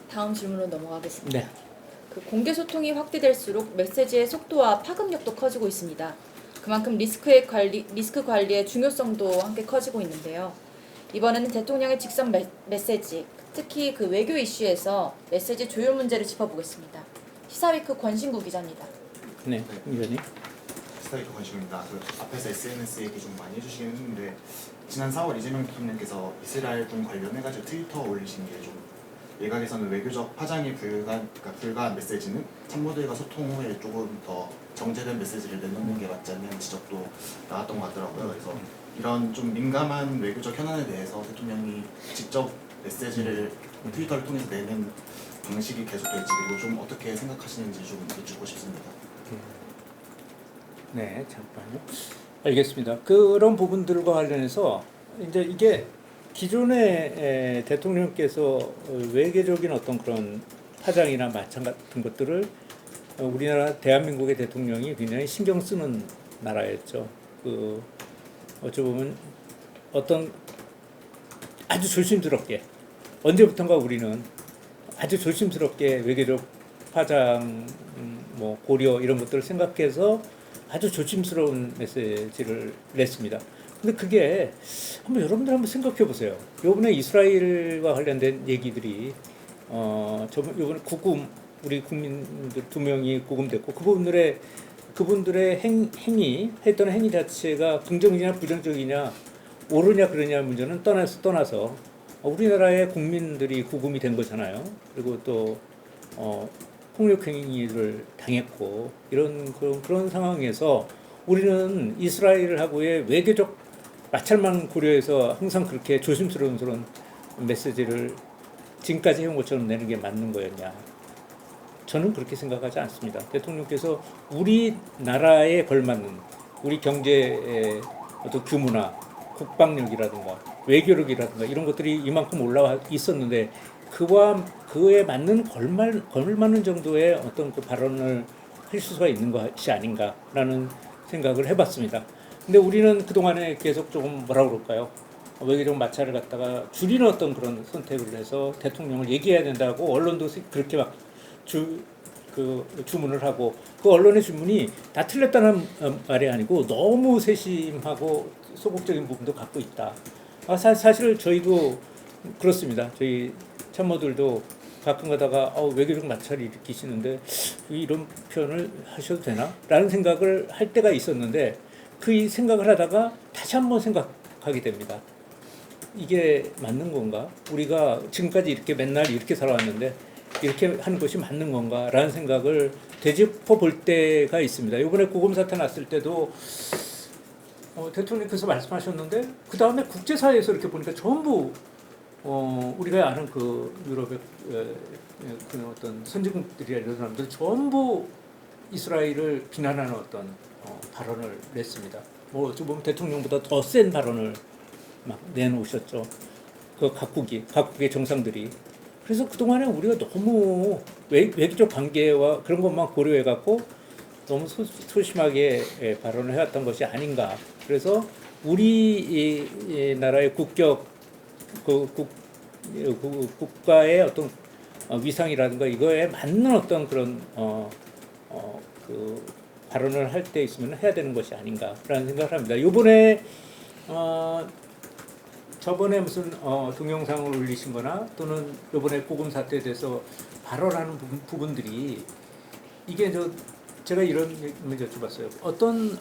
다음 질문으로 넘어가겠습니다. 네. 그 공개 소통이 확대될수록 메시지의 속도와 파급력도 커지고 있습니다. 그만큼 리스크 관리의 중요성도 함께 커지고 있는데요. 이번에는 대통령의 직선 메시지, 특히 그 외교 이슈에서 메시지 조율 문제를 짚어보겠습니다. 시사위크 권신구 기자입니다. 네, 의원님. 스타이크 권식입니다. 앞에서 SNS 얘기 좀 많이 해주시긴 했는데 지난 4월 이재명 대통령께서 이스라엘군 관련해가지고 트위터 올리신 게 좀 외곽에서는 외교적 파장이 불가한 메시지는 참모들과 소통 후에 조금 더 정제된 메시지를 내놓는 게 맞지 않냐는 지적도 나왔던 것 같더라고요. 그래서 이런 좀 민감한 외교적 현안에 대해서 대통령이 직접 메시지를 트위터를 통해서 내는 방식이 계속될지 그리고 좀 어떻게 생각하시는지 좀 여쭙고 싶습니다. 네, 잠깐만요. 알겠습니다. 그런 부분들과 관련해서 이제 이게 기존의 대통령께서 외교적인 어떤 그런 파장이나 마찰 같은 것들을 우리나라 대한민국의 대통령이 굉장히 신경 쓰는 나라였죠. 어찌 보면 어떤 아주 조심스럽게 언제부턴가 우리는 아주 조심스럽게 외교적 파장, 뭐 고려 이런 것들을 생각해서 아주 조심스러운 메시지를 냈습니다. 근데 그게 여러분들 한번 생각해 보세요. 이번에 이스라엘과 관련된 얘기들이 이번에 우리 국민들 2명이 구금됐고 그분들의 했던 행위 자체가 긍정이냐 부정적이냐 옳으냐 그러냐 문제는 떠나서 우리나라의 국민들이 구금이 된 거잖아요. 그리고 또 폭력 행위를 당했고 그런 상황에서 우리는 이스라엘하고의 외교적 마찰만 고려해서 항상 그렇게 조심스러운 그런 메시지를 지금까지 해온 것처럼 내는 게 맞는 거였냐? 저는 그렇게 생각하지 않습니다. 대통령께서 우리나라에 걸맞는 우리 경제의 어떤 규모나 국방력이라든가 외교력이라든가 이런 것들이 이만큼 올라와 있었는데 그에 맞는 걸맞는 정도의 어떤 그 발언을 할 수가 있는 것이 아닌가라는 생각을 해봤습니다. 근데 우리는 그동안에 계속 조금 뭐라 그럴까요? 외교적 마찰을 갖다가 줄이는 어떤 그런 선택을 해서 대통령을 얘기해야 된다고 언론도 그렇게 막 주문을 하고 그 언론의 주문이 다 틀렸다는 말이 아니고 너무 세심하고 소극적인 부분도 갖고 있다. 사실 저희도 그렇습니다. 저희 참모들도 가끔 가다가 외교적 마찰이 일으키시는데 이런 표현을 하셔도 되나? 라는 생각을 할 때가 있었는데 그 생각을 하다가 다시 한번 생각하게 됩니다. 이게 맞는 건가? 우리가 지금까지 이렇게 맨날 이렇게 살아왔는데 이렇게 하는 것이 맞는 건가? 라는 생각을 되짚어 볼 때가 있습니다. 이번에 구금 사태 났을 때도 대통령께서 말씀하셨는데 그 다음에 국제사회에서 이렇게 보니까 전부 우리가 아는 그 유럽의 그 어떤 선진국들이나 이런 사람들 전부 이스라엘을 비난하는 어떤 발언을 냈습니다. 뭐 어찌 보면 대통령보다 더 센 발언을 막 내놓으셨죠. 그 각국의 정상들이. 그래서 그동안에 우리가 너무 외교적 관계와 그런 것만 고려해갖고 너무 소심하게 발언을 해왔던 것이 아닌가. 그래서 우리 나라의 국가의 어떤 위상이라든가 이거에 맞는 어떤 그런 그 발언을 할 때 있으면 해야 되는 것이 아닌가라는 생각을 합니다. 이번에 저번에 무슨 동영상을 올리신거나 또는 이번에 구금 사태에 대해서 발언하는 부분들이 이게 제가 이런 문제 여쭤봤어요. 어떤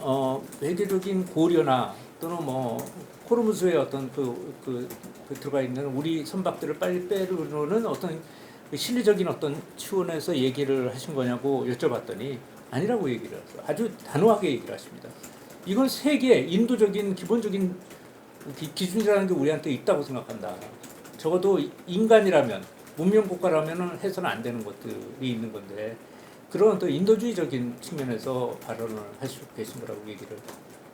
외교적인 고려나 또는 뭐 코르무즈의 어떤 그 들어가 있는 우리 선박들을 빨리 빼려는 어떤 실리적인 어떤 차원에서 얘기를 하신 거냐고 여쭤봤더니 아니라고 얘기를 하세요. 아주 단호하게 얘기를 하십니다. 이건 세계 인도적인 기본적인 기준이라는 게 우리한테 있다고 생각한다. 적어도 인간이라면 문명국가라면 해서는 안 되는 것들이 있는 건데 그런 또 인도주의적인 측면에서 발언을 하시고 계신 거라고 얘기를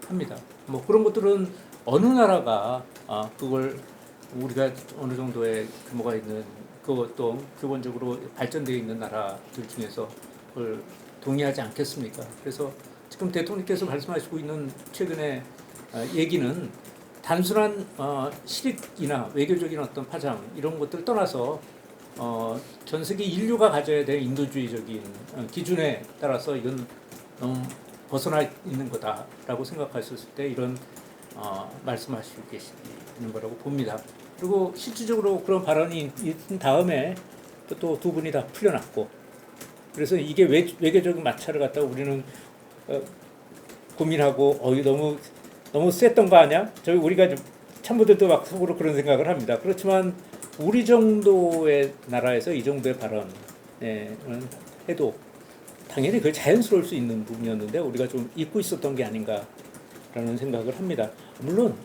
합니다. 뭐 그런 것들은 어느 나라가 그걸 우리가 어느 정도의 규모가 있는 그것도 기본적으로 발전되어 있는 나라들 중에서 그걸 동의하지 않겠습니까? 그래서 지금 대통령께서 말씀하시고 있는 최근의 얘기는 단순한 실익이나 외교적인 어떤 파장 이런 것들 떠나서 전 세계 인류가 가져야 될 인도주의적인 기준에 따라서 이건 너무 벗어나 있는 거다라고 생각하셨을 때 이런 말씀하시고 계시는 거라고 봅니다. 그리고 실질적으로 그런 발언이 있은 다음에 또 두 분이 다 풀려났고 그래서 이게 외교적인 마찰을 갖다가 우리는 고민하고 이거 너무 셌던 거 아니야? 저희 우리가 좀 참모들도 막 속으로 그런 생각을 합니다. 그렇지만 우리 정도의 나라에서 이 정도의 발언 해도 당연히 그게 자연스러울 수 있는 부분이었는데 우리가 좀 잊고 있었던 게 아닌가라는 생각을 합니다. 물론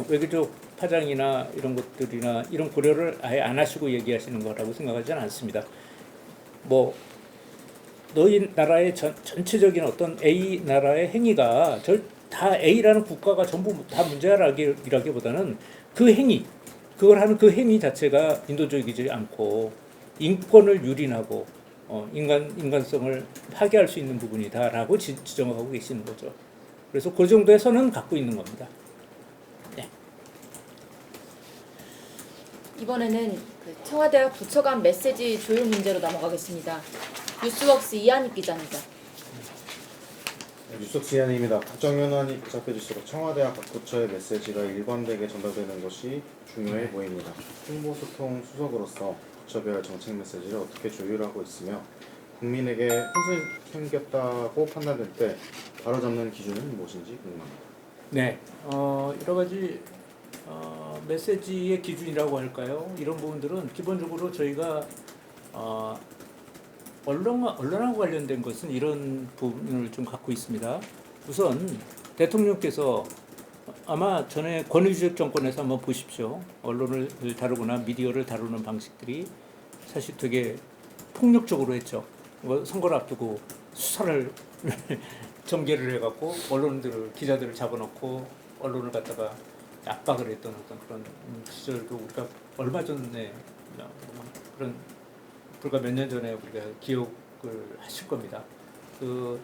외교적 파장이나 이런 것들이나 이런 고려를 아예 안 하시고 얘기하시는 거라고 생각하지는 않습니다. 뭐 너희 나라의 전체적인 어떤 A 나라의 행위가 다 A라는 국가가 전부 다 문제라기보다는 그 행위, 그걸 하는 그 행위 자체가 인도적이지 않고 인권을 유린하고 인간성을 파괴할 수 있는 부분이다라고 지적하고 계시는 거죠. 그래서 그 정도의 선은 갖고 있는 겁니다. 네. 이번에는 그 청와대와 부처 간 메시지 조율 문제로 넘어가겠습니다. 뉴스웍스 이한익 기자입니다. 뉴스웍스 이한익입니다. 국정연원이 복잡해질수록 청와대와 각 부처의 메시지가 일관되게 전달되는 것이 중요해 보입니다. 홍보소통 수석으로서 부처별 정책 메시지를 어떻게 조율하고 있으며 국민에게 혼선이 생겼다고 판단될 때 바로잡는 기준은 무엇인지 궁금합니다. 네, 여러 가지 메시지의 기준이라고 할까요? 이런 부분들은 기본적으로 저희가 언론하고 관련된 것은 이런 부분을 좀 갖고 있습니다. 우선 대통령께서 아마 전에 권위주의 정권에서 한번 보십시오. 언론을 다루거나 미디어를 다루는 방식들이 사실 되게 폭력적으로 했죠. 선거를 앞두고 수사를 전개를 해갖고 기자들을 잡아놓고 언론을 갖다가 압박을 했던 어떤 그런 시절도 우리가 얼마 전에 그런 불과 몇 년 전에 우리가 기억을 하실 겁니다. 그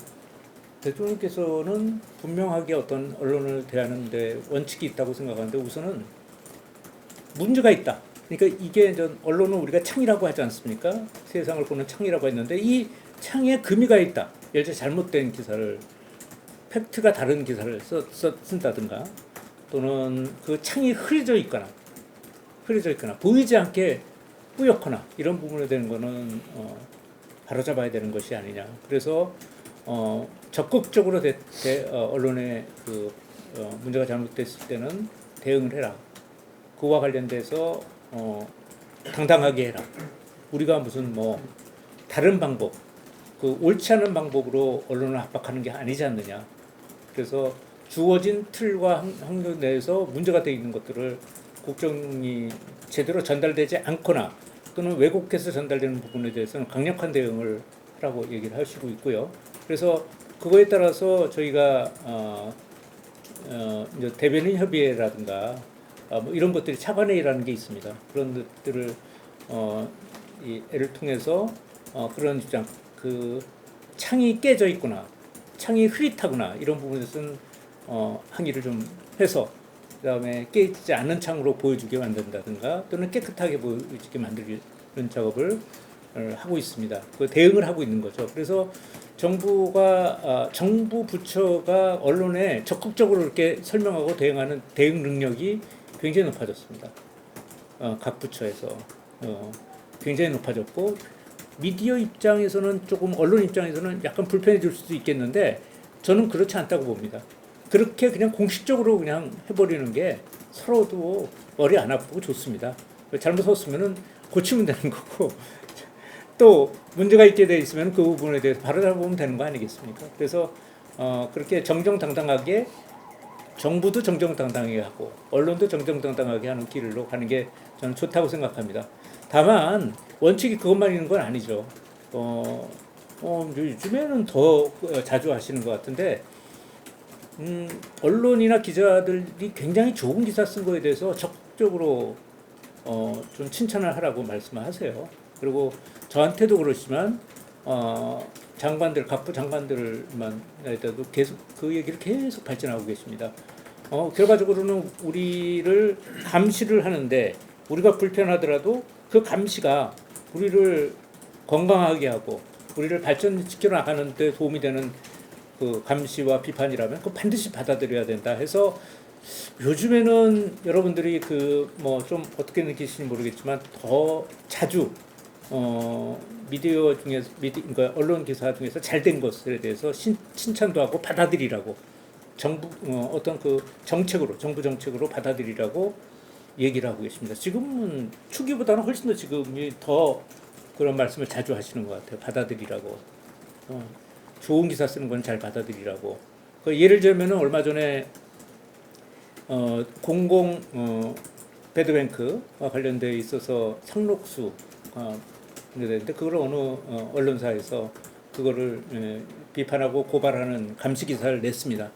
대통령께서는 분명하게 어떤 언론을 대하는데 원칙이 있다고 생각하는데 우선은 문제가 있다. 그러니까 이게 언론은 우리가 창이라고 하지 않습니까? 세상을 보는 창이라고 했는데 이 창에 금이가 있다. 예를 들어 잘못된 기사를 팩트가 다른 기사를 쓴다든가 또는 그 창이 흐려져 있거나 보이지 않게 뿌옇거나 이런 부분에 대한 거는 바로잡아야 되는 것이 아니냐. 그래서 적극적으로 언론의 그 문제가 잘못됐을 때는 대응을 해라. 그와 관련돼서 당당하게 해라. 우리가 무슨 다른 방법, 그 옳지 않은 방법으로 언론을 압박하는 게 아니지 않느냐. 그래서 주어진 틀과 환경 내에서 문제가 되어 있는 것들을 국정이 제대로 전달되지 않거나 또는 왜곡해서 전달되는 부분에 대해서는 강력한 대응을 하라고 얘기를 하시고 있고요. 그래서 그거에 따라서 저희가 이제 대변인 협의회라든가 이런 것들이 차관회의라는 게 있습니다. 그런 것들을 애를 통해서 그런 입장, 그 창이 깨져 있거나 창이 흐릿하거나 이런 부분에서는 항의를 좀 해서 그다음에 깨지지 않는 창으로 보여주게 만든다든가 또는 깨끗하게 보여주게 만들는 작업을 하고 있습니다. 그 대응을 하고 있는 거죠. 그래서 정부 부처가 언론에 적극적으로 이렇게 설명하고 대응하는 대응 능력이 굉장히 높아졌습니다. 각 부처에서 굉장히 높아졌고 미디어 입장에서는 조금 언론 입장에서는 약간 불편해질 수도 있겠는데 저는 그렇지 않다고 봅니다. 그렇게 그냥 공식적으로 그냥 해버리는 게 서로도 머리 안 아프고 좋습니다. 잘못했으면은 고치면 되는 거고 또 문제가 있게 돼 있으면 그 부분에 대해서 바로 잡으면 되는 거 아니겠습니까? 그래서 그렇게 정정당당하게 정부도 정정당당하게 하고 언론도 정정당당하게 하는 길로 가는 게 저는 좋다고 생각합니다. 다만 원칙이 그것만 있는 건 아니죠. 요즘에는 더 자주 하시는 것 같은데 언론이나 기자들이 굉장히 좋은 기사 쓴 거에 대해서 적극적으로 좀 칭찬을 하라고 말씀하세요. 그리고 저한테도 그렇지만 장관들, 각부 장관들만 해도 계속 그 얘기를 계속 발전하고 계십니다. 결과적으로는 우리를 감시를 하는데 우리가 불편하더라도 그 감시가 우리를 건강하게 하고 우리를 발전시켜 나가는 데 도움이 되는 그 감시와 비판이라면 그 반드시 받아들여야 된다 해서 요즘에는 여러분들이 그 좀 어떻게 느끼시는지 모르겠지만 더 자주 미디어 중에서 그러니까 언론 기사 중에서 잘된 것에 대해서 칭찬도 하고 받아들이라고 정부 어떤 그 정책으로 정부 정책으로 받아들이라고 얘기를 하고 계십니다. 지금은 초기보다는 훨씬 더 지금이 더 그런 말씀을 자주 하시는 것 같아요. 받아들이라고. 좋은 기사 쓰는 건 잘 받아들이라고. 그 예를 들면은 얼마 전에 공공 배드뱅크와 관련돼 있어서 상록수 되는데 그걸 어느 언론사에서 그거를 비판하고 고발하는 감시 기사를 냈습니다.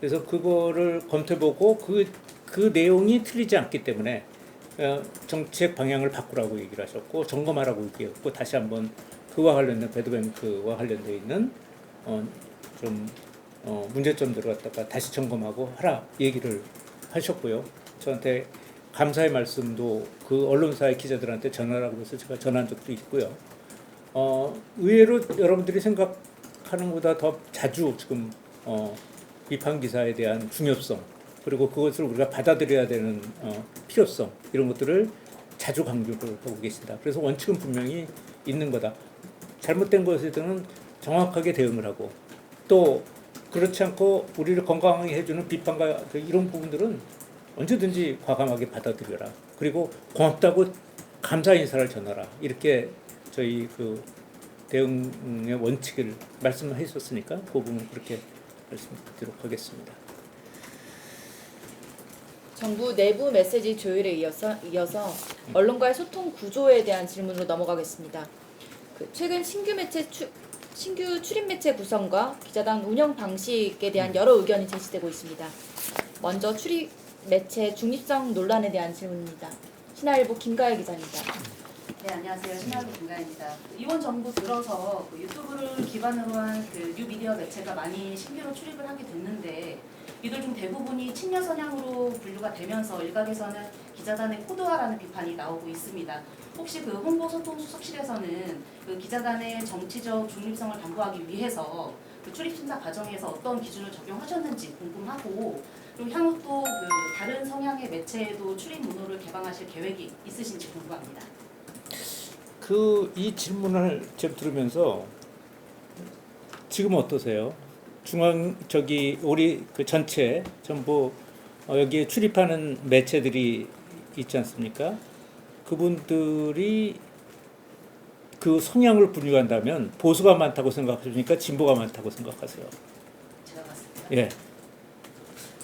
그래서 그거를 검토해보고 그 내용이 틀리지 않기 때문에 정책 방향을 바꾸라고 얘기를 하셨고 점검하라고 얘기했고 다시 한번 그와 관련된 배드뱅크와 관련돼 있는 좀 문제점들을 갖다가 다시 점검하고 하라 얘기를 하셨고요. 저한테 감사의 말씀도 그 언론사의 기자들한테 전하라고 해서 제가 전한 적도 있고요. 의외로 여러분들이 생각하는 것보다 더 자주 지금 비판 기사에 대한 중요성 그리고 그것을 우리가 받아들여야 되는 필요성 이런 것들을 자주 강조를 하고 계신다. 그래서 원칙은 분명히 있는 거다. 잘못된 것에 대해서는 정확하게 대응을 하고 또 그렇지 않고 우리를 건강하게 해주는 비판과 이런 부분들은 언제든지 과감하게 받아들여라. 그리고 고맙다고 감사 인사를 전하라. 이렇게 저희 그 대응의 원칙을 말씀을 했었으니까 그 부분 그렇게 말씀드리도록 하겠습니다. 정부 내부 메시지 조율에 이어서 언론과의 소통 구조에 대한 질문으로 넘어가겠습니다. 최근 신규 출입 매체 구성과 기자단 운영 방식에 대한 여러 의견이 제시되고 있습니다. 먼저 출입 매체 중립성 논란에 대한 질문입니다. 신화일보 김가열 기자입니다. 네, 안녕하세요. 신화일보 김가연입니다. 이번 정부 들어서 유튜브를 기반으로 한 뉴미디어 매체가 많이 신규로 출입을 하게 됐는데 이들 중 대부분이 친여 성향으로 분류가 되면서 일각에서는 기자단의 코드화라는 비판이 나오고 있습니다. 혹시 그 홍보소통수석실에서는 그 기자단의 정치적 중립성을 담보하기 위해서 그 출입 심사 과정에서 어떤 기준을 적용하셨는지 궁금하고 그리고 향후 또 그 다른 성향의 매체에도 출입 문호를 개방하실 계획이 있으신지 궁금합니다. 이 질문을 제가 들으면서 지금 어떠세요? 우리 그 전체 전부 여기에 출입하는 매체들이 있지 않습니까? 그분들이 그 성향을 분류한다면 보수가 많다고 생각하십니까? 진보가 많다고 생각하세요? 제가 봤을 때. 예.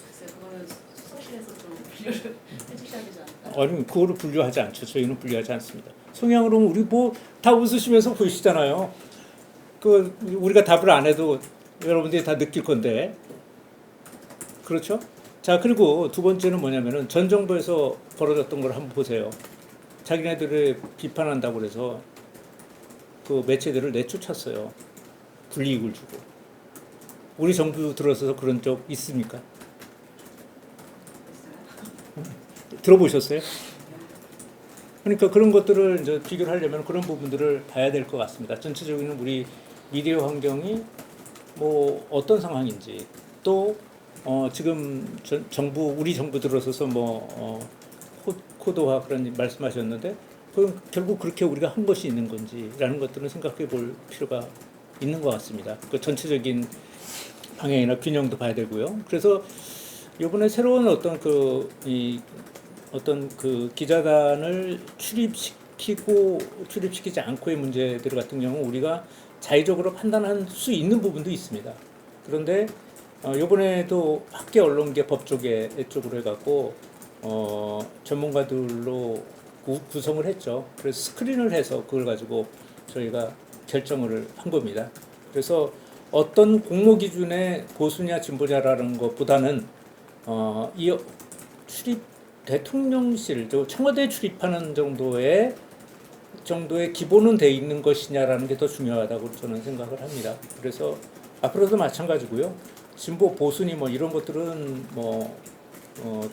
글쎄 그거는 수석실에서 좀 분류를 해주셔야 되지 않을까? 아니 그거를 분류하지 않죠. 저희는 분류하지 않습니다. 성향으로 우리 뭐 다 웃으시면서 보시잖아요. 그 우리가 답을 안 해도 여러분들이 다 느낄 건데 그렇죠? 자 그리고 두 번째는 뭐냐면은 전 정부에서 벌어졌던 걸 한번 보세요. 자기네들을 비판한다고 그래서 그 매체들을 내쫓았어요. 불이익을 주고. 우리 정부 들어서서 그런 적 있습니까? 들어보셨어요? 그러니까 그런 것들을 이제 비교를 하려면 그런 부분들을 봐야 될 것 같습니다. 전체적인 우리 미디어 환경이 뭐 어떤 상황인지 또 지금 우리 정부 들어서서 코드화 그런 말씀하셨는데 그럼 결국 그렇게 우리가 한 것이 있는 건지라는 것들은 생각해 볼 필요가 있는 것 같습니다. 그 전체적인 방향이나 균형도 봐야 되고요. 그래서 이번에 새로운 어떤 기자단을 출입시키지 않고의 문제들 같은 경우 우리가 자의적으로 판단할 수 있는 부분도 있습니다. 그런데 이번에도 학계 언론계 법조계 쪽으로 해갖고 전문가들로 구성을 했죠. 그래서 스크린을 해서 그걸 가지고 저희가 결정을 한 겁니다. 그래서 어떤 공모 기준의 보수냐 진보자라는 것보다는 이 대통령실, 청와대에 출입하는 정도의 기본은 돼 있는 것이냐라는 게 더 중요하다고 저는 생각을 합니다. 그래서 앞으로도 마찬가지고요. 진보 보수니 뭐 이런 것들은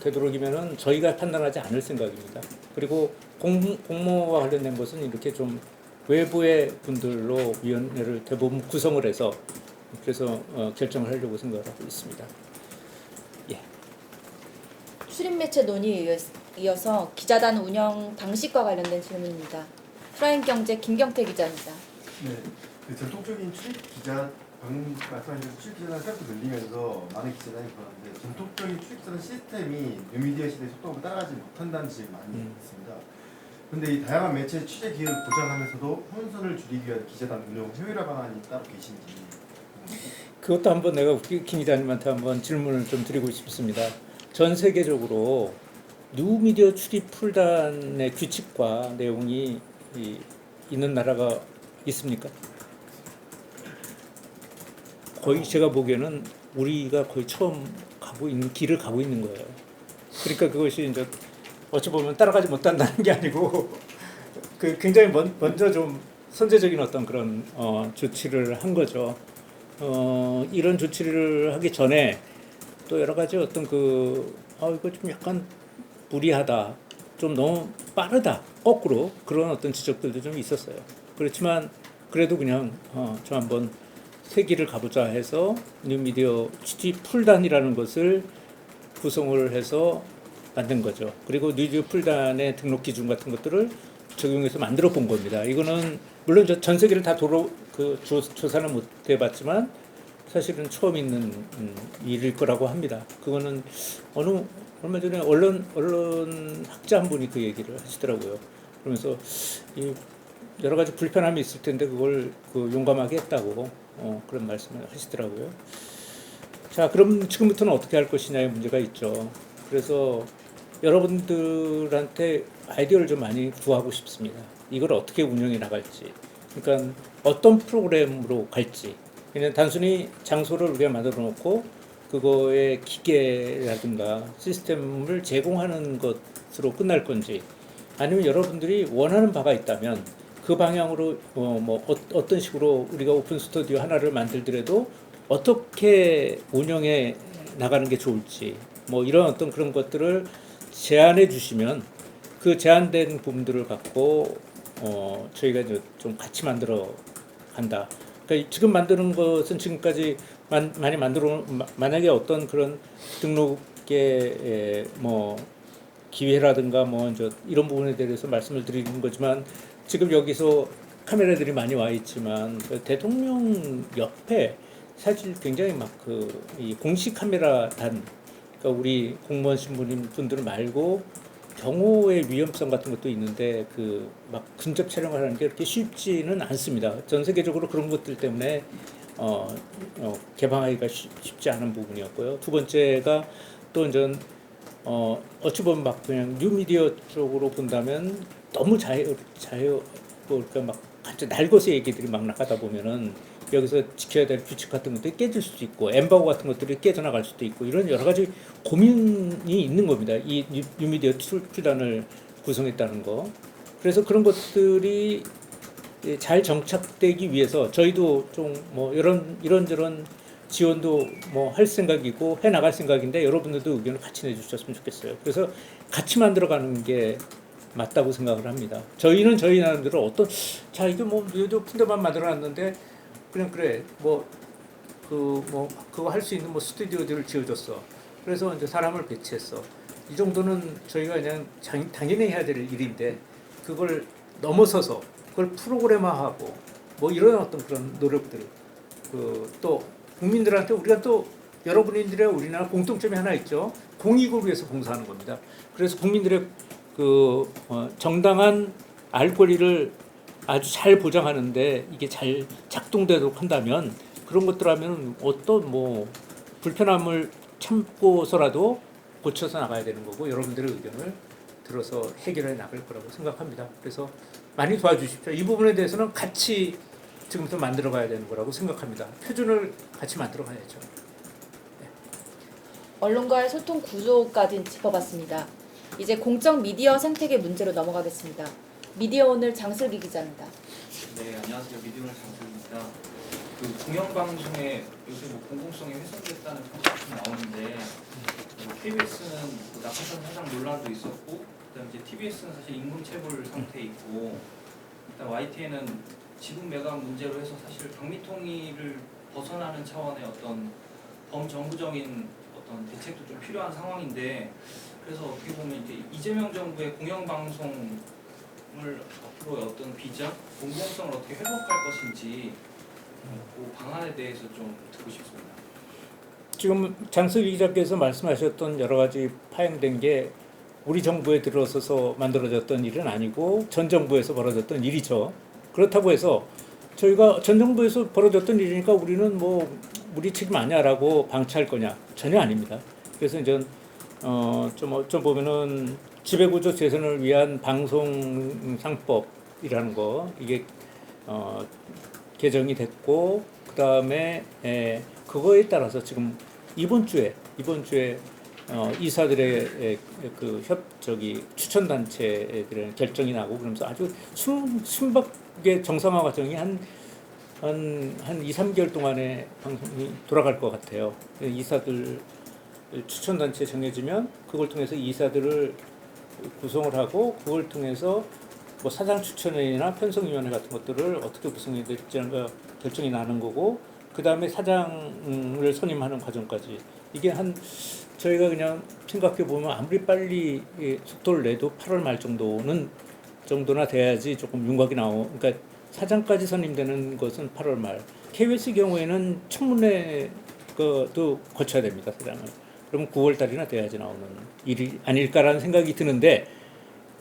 되도록이면은 저희가 판단하지 않을 생각입니다. 그리고 공모와 관련된 것은 이렇게 좀 외부의 분들로 위원회를 대부분 구성을 해서 그래서 결정을 하려고 생각을 하고 있습니다. 예. 출입 매체 논의에 이어서 기자단 운영 방식과 관련된 질문입니다. 프라임경제 김경태 기자입니다. 네, 그 전통적인 출입 기자 방금 말씀하신 출입 기자단 생각도 늘리면서 많은 기자단이 그러는데 전통적인 출입 기자단 시스템이 뉴미디어 시대 속도를 따라가지 못한다는 지적이 많이 있습니다. 그런데 이 다양한 매체 취재 기회를 보장하면서도 혼선을 줄이기 위한 기자단 운영 효율화 방안이 따로 계신지. 그것도 한번 내가 김 기자님한테 한번 질문을 좀 드리고 싶습니다. 전 세계적으로 뉴미디어 출입 풀단의 규칙과 내용이 있는 나라가 있습니까? 거의 제가 보기에는 우리가 거의 처음 가고 있는 길을 가고 있는 거예요. 그러니까 그것이 이제 어찌 보면 따라가지 못한다는 게 아니고 그 굉장히 먼저 좀 선제적인 어떤 그런 조치를 한 거죠. 이런 조치를 하기 전에 또 여러 가지 어떤 이거 좀 약간 무리하다, 좀 너무 빠르다, 거꾸로 그런 어떤 지적들도 좀 있었어요. 그렇지만 그래도 그냥 저 한번 새 길을 가보자 해서 뉴미디어 취재 풀단이라는 것을 구성을 해서 만든 거죠. 그리고 뉴미디어 풀단의 등록 기준 같은 것들을 적용해서 만들어 본 겁니다. 이거는 물론 전 세계를 다 조사는 못 해봤지만 사실은 처음 있는 일일 거라고 합니다. 그거는 얼마 전에 언론 학자 한 분이 그 얘기를 하시더라고요. 그러면서 여러 가지 불편함이 있을 텐데 그걸 용감하게 했다고 그런 말씀을 하시더라고요. 자, 그럼 지금부터는 어떻게 할 것이냐의 문제가 있죠. 그래서 여러분들한테 아이디어를 좀 많이 구하고 싶습니다. 이걸 어떻게 운영해 나갈지, 그러니까 어떤 프로그램으로 갈지. 그냥 단순히 장소를 우리가 만들어 놓고 그거의 기계라든가 시스템을 제공하는 것으로 끝날 건지, 아니면 여러분들이 원하는 바가 있다면 그 방향으로 어떤 식으로 우리가 오픈 스튜디오 하나를 만들더라도 어떻게 운영해 나가는 게 좋을지, 이런 어떤 그런 것들을 제안해 주시면 그 제안된 부분들을 갖고 저희가 이제 좀 같이 만들어 간다. 그러니까 지금 만드는 것은 지금까지 많이 만약에 어떤 그런 등록의 기회라든가 이런 부분에 대해서 말씀을 드리는 거지만, 지금 여기서 카메라들이 많이 와 있지만 대통령 옆에 사실 굉장히 이 공식 카메라 단, 그러니까 우리 공무원 신분인 분들 말고 경호의 위험성 같은 것도 있는데 근접 촬영을 하는 게 그렇게 쉽지는 않습니다. 전 세계적으로 그런 것들 때문에 개방하기가 쉽지 않은 부분이었고요. 두 번째가 또 이제 어찌 보면 그냥 뉴미디어 쪽으로 본다면 너무 그러니까 갑자기 날것의 얘기들이 막 나가다 보면은 여기서 지켜야 될 규칙 같은 것들이 깨질 수도 있고 엠바고 같은 것들이 깨져나갈 수도 있고, 이런 여러 가지 고민이 있는 겁니다. 이 뉴미디어 출단을 구성했다는 거. 그래서 그런 것들이 잘 정착되기 위해서 저희도 좀 이런저런 지원도 할 생각이고 해 나갈 생각인데, 여러분들도 의견을 같이 내주셨으면 좋겠어요. 그래서 같이 만들어가는 게 맞다고 생각을 합니다. 저희는 저희 나름대로 이게 뉴미디어 푼데만 만들어놨는데 그냥 그래 그거 할 수 있는 스튜디오들을 지어줬어. 그래서 이제 사람을 배치했어. 이 정도는 저희가 그냥 당연히 해야 될 일인데, 그걸 넘어서서 그걸 프로그래머하고 이런 어떤 그런 노력들, 또 국민들한테 우리가 또 여러분들의 우리나라 공통점이 하나 있죠. 공익을 위해서 봉사하는 겁니다. 그래서 국민들의 정당한 알 권리를 아주 잘 보장하는데 이게 잘 작동되도록 한다면, 그런 것들 하면 어떤 불편함을 참고서라도 고쳐서 나가야 되는 거고, 여러분들의 의견을 들어서 해결해 나갈 거라고 생각합니다. 그래서 많이 도와주십시오. 이 부분에 대해서는 같이 지금부터 만들어 가야 되는 거라고 생각합니다. 표준을 같이 만들어 가야죠. 네. 언론과의 소통 구조까지 짚어봤습니다. 이제 공적 미디어 생태계 문제로 넘어가겠습니다. 미디어오늘 장슬기 기자입니다. 네, 안녕하세요. 미디어오늘 장슬기입니다. 공영방송에 요새 공공성이 훼손됐다는 평가가 나오는데, KBS는 낙하산 사장 논란도 있었고, 그다음 이제 TBS는 사실 임금체불 상태에 있고, 일단 YTN은 지분 매각 문제로 해서 사실 방미통일을 벗어나는 차원의 어떤 범정부적인 어떤 대책도 좀 필요한 상황인데, 그래서 어떻게 보면 이제 이재명 정부의 공영방송 앞으로의 어떤 비전, 공공성을 어떻게 회복할 것인지 그 방안에 대해서 좀 듣고 싶습니다. 지금 장수희 기자께서 말씀하셨던 여러 가지 파행된 게 우리 정부에 들어서서 만들어졌던 일은 아니고 전 정부에서 벌어졌던 일이죠. 그렇다고 해서 저희가 전 정부에서 벌어졌던 일이니까 우리는 뭐 우리 책임 아니야라고 방치할 거냐? 전혀 아닙니다. 그래서 이제 좀 보면은 지배구조 재선을 위한 방송상법이라는 거 이게 개정이 됐고 그 다음에 그거에 따라서 지금 이번 주에 이사들의 그 추천 단체들의 결정이 나고 그러면서 아주 순박의 정상화 과정이 한 2, 3개월 동안에 방송이 돌아갈 것 같아요. 이사들 추천 단체 정해지면 그걸 통해서 이사들을 구성을 하고 그걸 통해서 뭐 사장 추천회의나 편성위원회 같은 것들을 어떻게 구성해야 될지는 거 결정이 나는 거고 그 다음에 사장을 선임하는 과정까지 이게 저희가 그냥 생각해 보면 아무리 빨리 속도를 내도 8월 말 정도나 돼야지 조금 윤곽이 그러니까 사장까지 선임되는 것은 8월 말. KBS 경우에는 청문회도 거쳐야 됩니다, 사장을. 그러면 9월 달이나 돼야지 나오는 일이 아닐까라는 생각이 드는데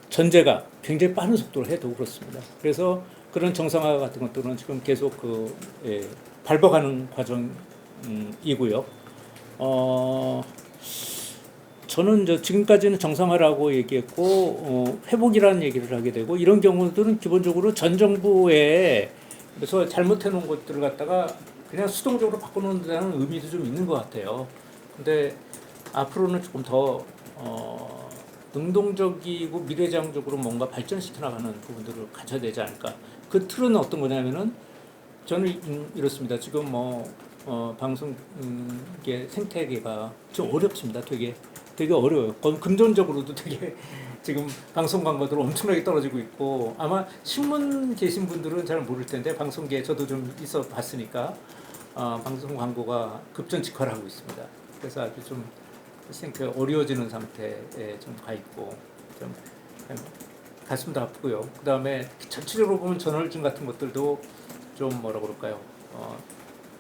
전제가 굉장히 빠른 속도로 해도 그렇습니다. 그래서 그런 정상화 같은 것들은 지금 계속 밟아가는 과정이고요. 저는 지금까지는 정상화라고 얘기했고 회복이라는 얘기를 하게 되고 이런 경우들은 기본적으로 전 정부에서 잘못해 놓은 것들을 갖다가 그냥 수동적으로 바꿔놓는다는 의미도 좀 있는 것 같아요. 근데 앞으로는 조금 더 능동적이고 미래지향적으로 뭔가 발전시켜 나가는 부분들을 가져야 되지 않을까. 그 틀은 어떤 거냐면은 저는 이렇습니다. 지금 방송계 생태계가 좀 어렵습니다. 되게 어려워요. 금전적으로도 되게 지금 방송 광고들 엄청나게 떨어지고 있고 아마 신문 계신 분들은 잘 모를 텐데 방송계에 저도 좀 있어 봤으니까 방송 광고가 급전직하하고 있습니다. 그래서 아주 좀 어려워지는 상태에 좀 가 있고 좀 가슴도 아프고요. 그 다음에 전체적으로 보면 저널즘 같은 것들도 좀 뭐라 그럴까요?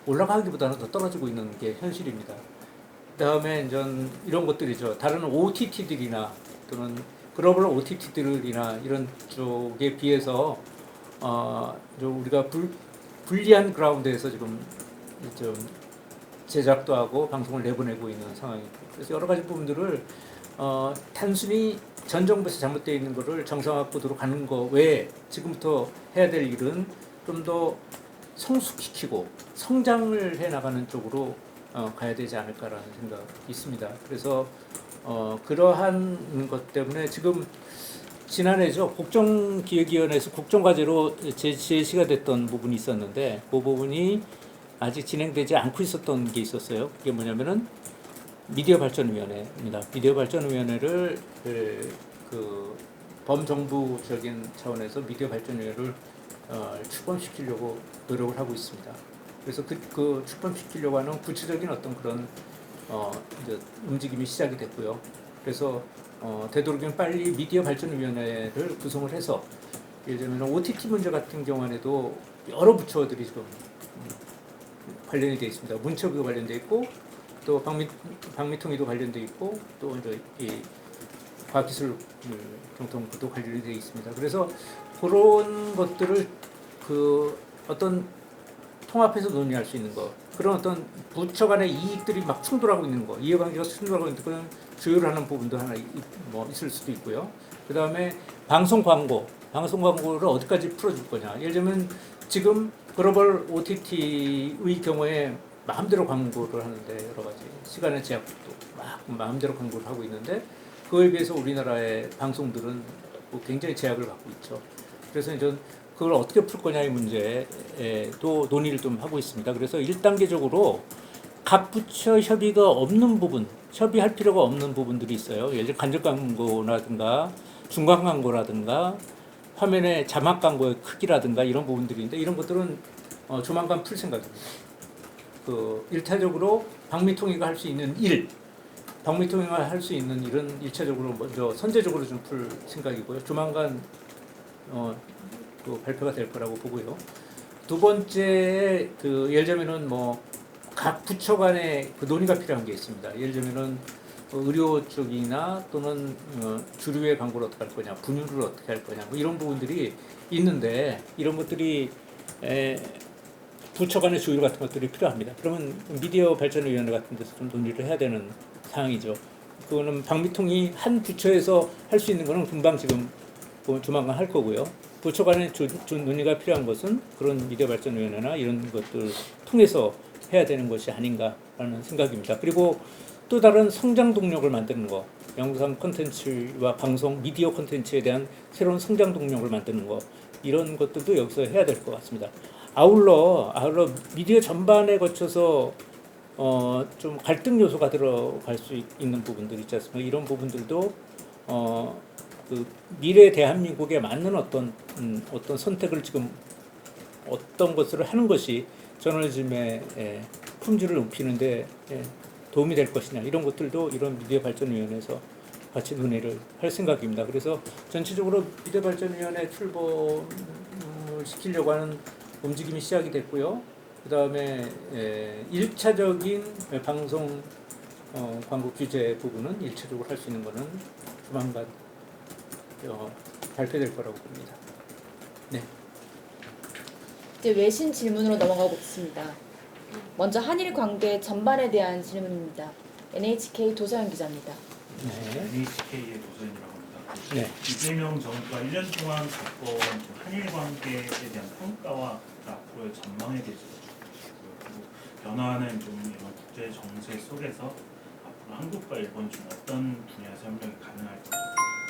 올라가기보다는 더 떨어지고 있는 게 현실입니다. 그 다음에 이런 것들이죠. 다른 OTT들이나 또는 글로벌 OTT들이나 이런 쪽에 비해서 우리가 불리한 그라운드에서 지금 좀 제작도 하고 방송을 내보내고 있는 상황이고 그래서 여러 가지 부분들을 단순히 전 정부에서 잘못되어 있는 것을 정상화 구도로 가는 거 외에 지금부터 해야 될 일은 좀 더 성숙시키고 성장을 해나가는 쪽으로 가야 되지 않을까라는 생각이 있습니다. 그래서 그러한 것 때문에 지금 지난해죠. 국정기획위원회에서 국정과제로 제시가 됐던 부분이 있었는데 그 부분이 아직 진행되지 않고 있었던 게 있었어요. 그게 뭐냐면은 미디어발전위원회입니다. 미디어발전위원회를 그 범정부적인 차원에서 미디어발전위원회를 출범시키려고 노력을 하고 있습니다. 그래서 그 출범시키려고 하는 구체적인 어떤 그런 이제 움직임이 시작이 됐고요. 그래서 되도록이면 빨리 미디어발전위원회를 구성을 해서 예를 들면 OTT 문제 같은 경우에도 여러 부처들이 지금 관련이 되어 있습니다. 문체부도 관련되어 있고 또 방미통위도 관련되어 있고 또 이제 이 과학기술정통부도 관련이 되어 있습니다. 그래서 그런 것들을 그 어떤 통합해서 논의할 수 있는 것 그런 어떤 부처 간의 이익들이 막 충돌하고 있는 거 이해관계가 충돌하고 있는 그런 조율하는 부분도 하나 있을 수도 있고요. 그 다음에 방송 광고를 어디까지 풀어줄 거냐. 예를 들면 지금 글로벌 OTT의 경우에 마음대로 광고를 하는데 여러 가지 시간의 제약도 막 마음대로 광고를 하고 있는데 그에 비해서 우리나라의 방송들은 굉장히 제약을 받고 있죠. 그래서 이제 그걸 어떻게 풀 거냐의 문제에도 논의를 좀 하고 있습니다. 그래서 1단계적으로 각 부처 협의가 없는 부분, 협의할 필요가 없는 부분들이 있어요. 예를 들어 간접 광고라든가 중간 광고라든가 화면의 자막 광고의 크기라든가 이런 부분들인데 이런 것들은 조만간 풀 생각입니다. 그 일차적으로 방미통위가 할 수 있는 방미통위가 할 수 있는 일은 일차적으로 먼저 선제적으로 좀 풀 생각이고요. 조만간 그 발표가 될 거라고 보고요. 두 번째 그 예를 들면은 뭐 각 부처 간의 그 논의가 필요한 게 있습니다. 예를 들면은 의료 쪽이나 또는 주류의 광고를 어떻게 할 거냐, 분유를 어떻게 할 거냐, 뭐 이런 부분들이 있는데 이런 것들이 부처 간의 조율 같은 것들이 필요합니다. 그러면 미디어 발전위원회 같은 데서 좀 논의를 해야 되는 사항이죠. 그거는 방미통이 한 부처에서 할 수 있는 거는 금방 지금 조만간 할 거고요. 부처 간의 논의가 필요한 것은 그런 미디어 발전위원회나 이런 것들 통해서 해야 되는 것이 아닌가라는 생각입니다. 그리고 또 다른 성장 동력을 만드는 거, 영상 콘텐츠와 방송, 미디어 콘텐츠에 대한 새로운 성장 동력을 만드는 거, 이런 것들도 여기서 해야 될 것 같습니다. 아울러 미디어 전반에 거쳐서 좀 갈등 요소가 들어갈 수 있는 부분들 있지 않습니까? 이런 부분들도 그 미래 대한민국에 맞는 어떤 선택을 지금 어떤 것을 하는 것이 저널리즘의 품질을 높이는데 도움이 될 것이냐, 이런 것들도 이런 미디어 발전위원회에서 같이 논의를 할 생각입니다. 그래서 전체적으로 미디어 발전위원회 출범을 시키려고 하는 움직임이 시작이 됐고요. 그 다음에 1차적인 방송 광고 규제 부분은 1차적으로 할 수 있는 것은 조만간 발표될 거라고 봅니다. 네. 이제 외신 질문으로 넘어가고 있습니다. 먼저 한일 관계 전반에 대한 질문입니다. NHK 도서연 기자입니다. 네. NHK의 도서연이라고 합니다. 네. 이재명 정부가 1년 동안 겪어온 한일 관계에 대한 평가와 앞으로의 전망에 대해서 그리고 변화하는 좀 이런 국제 정세 속에서 앞으로 한국과 일본 중 어떤 분야에서 협력이 가능할지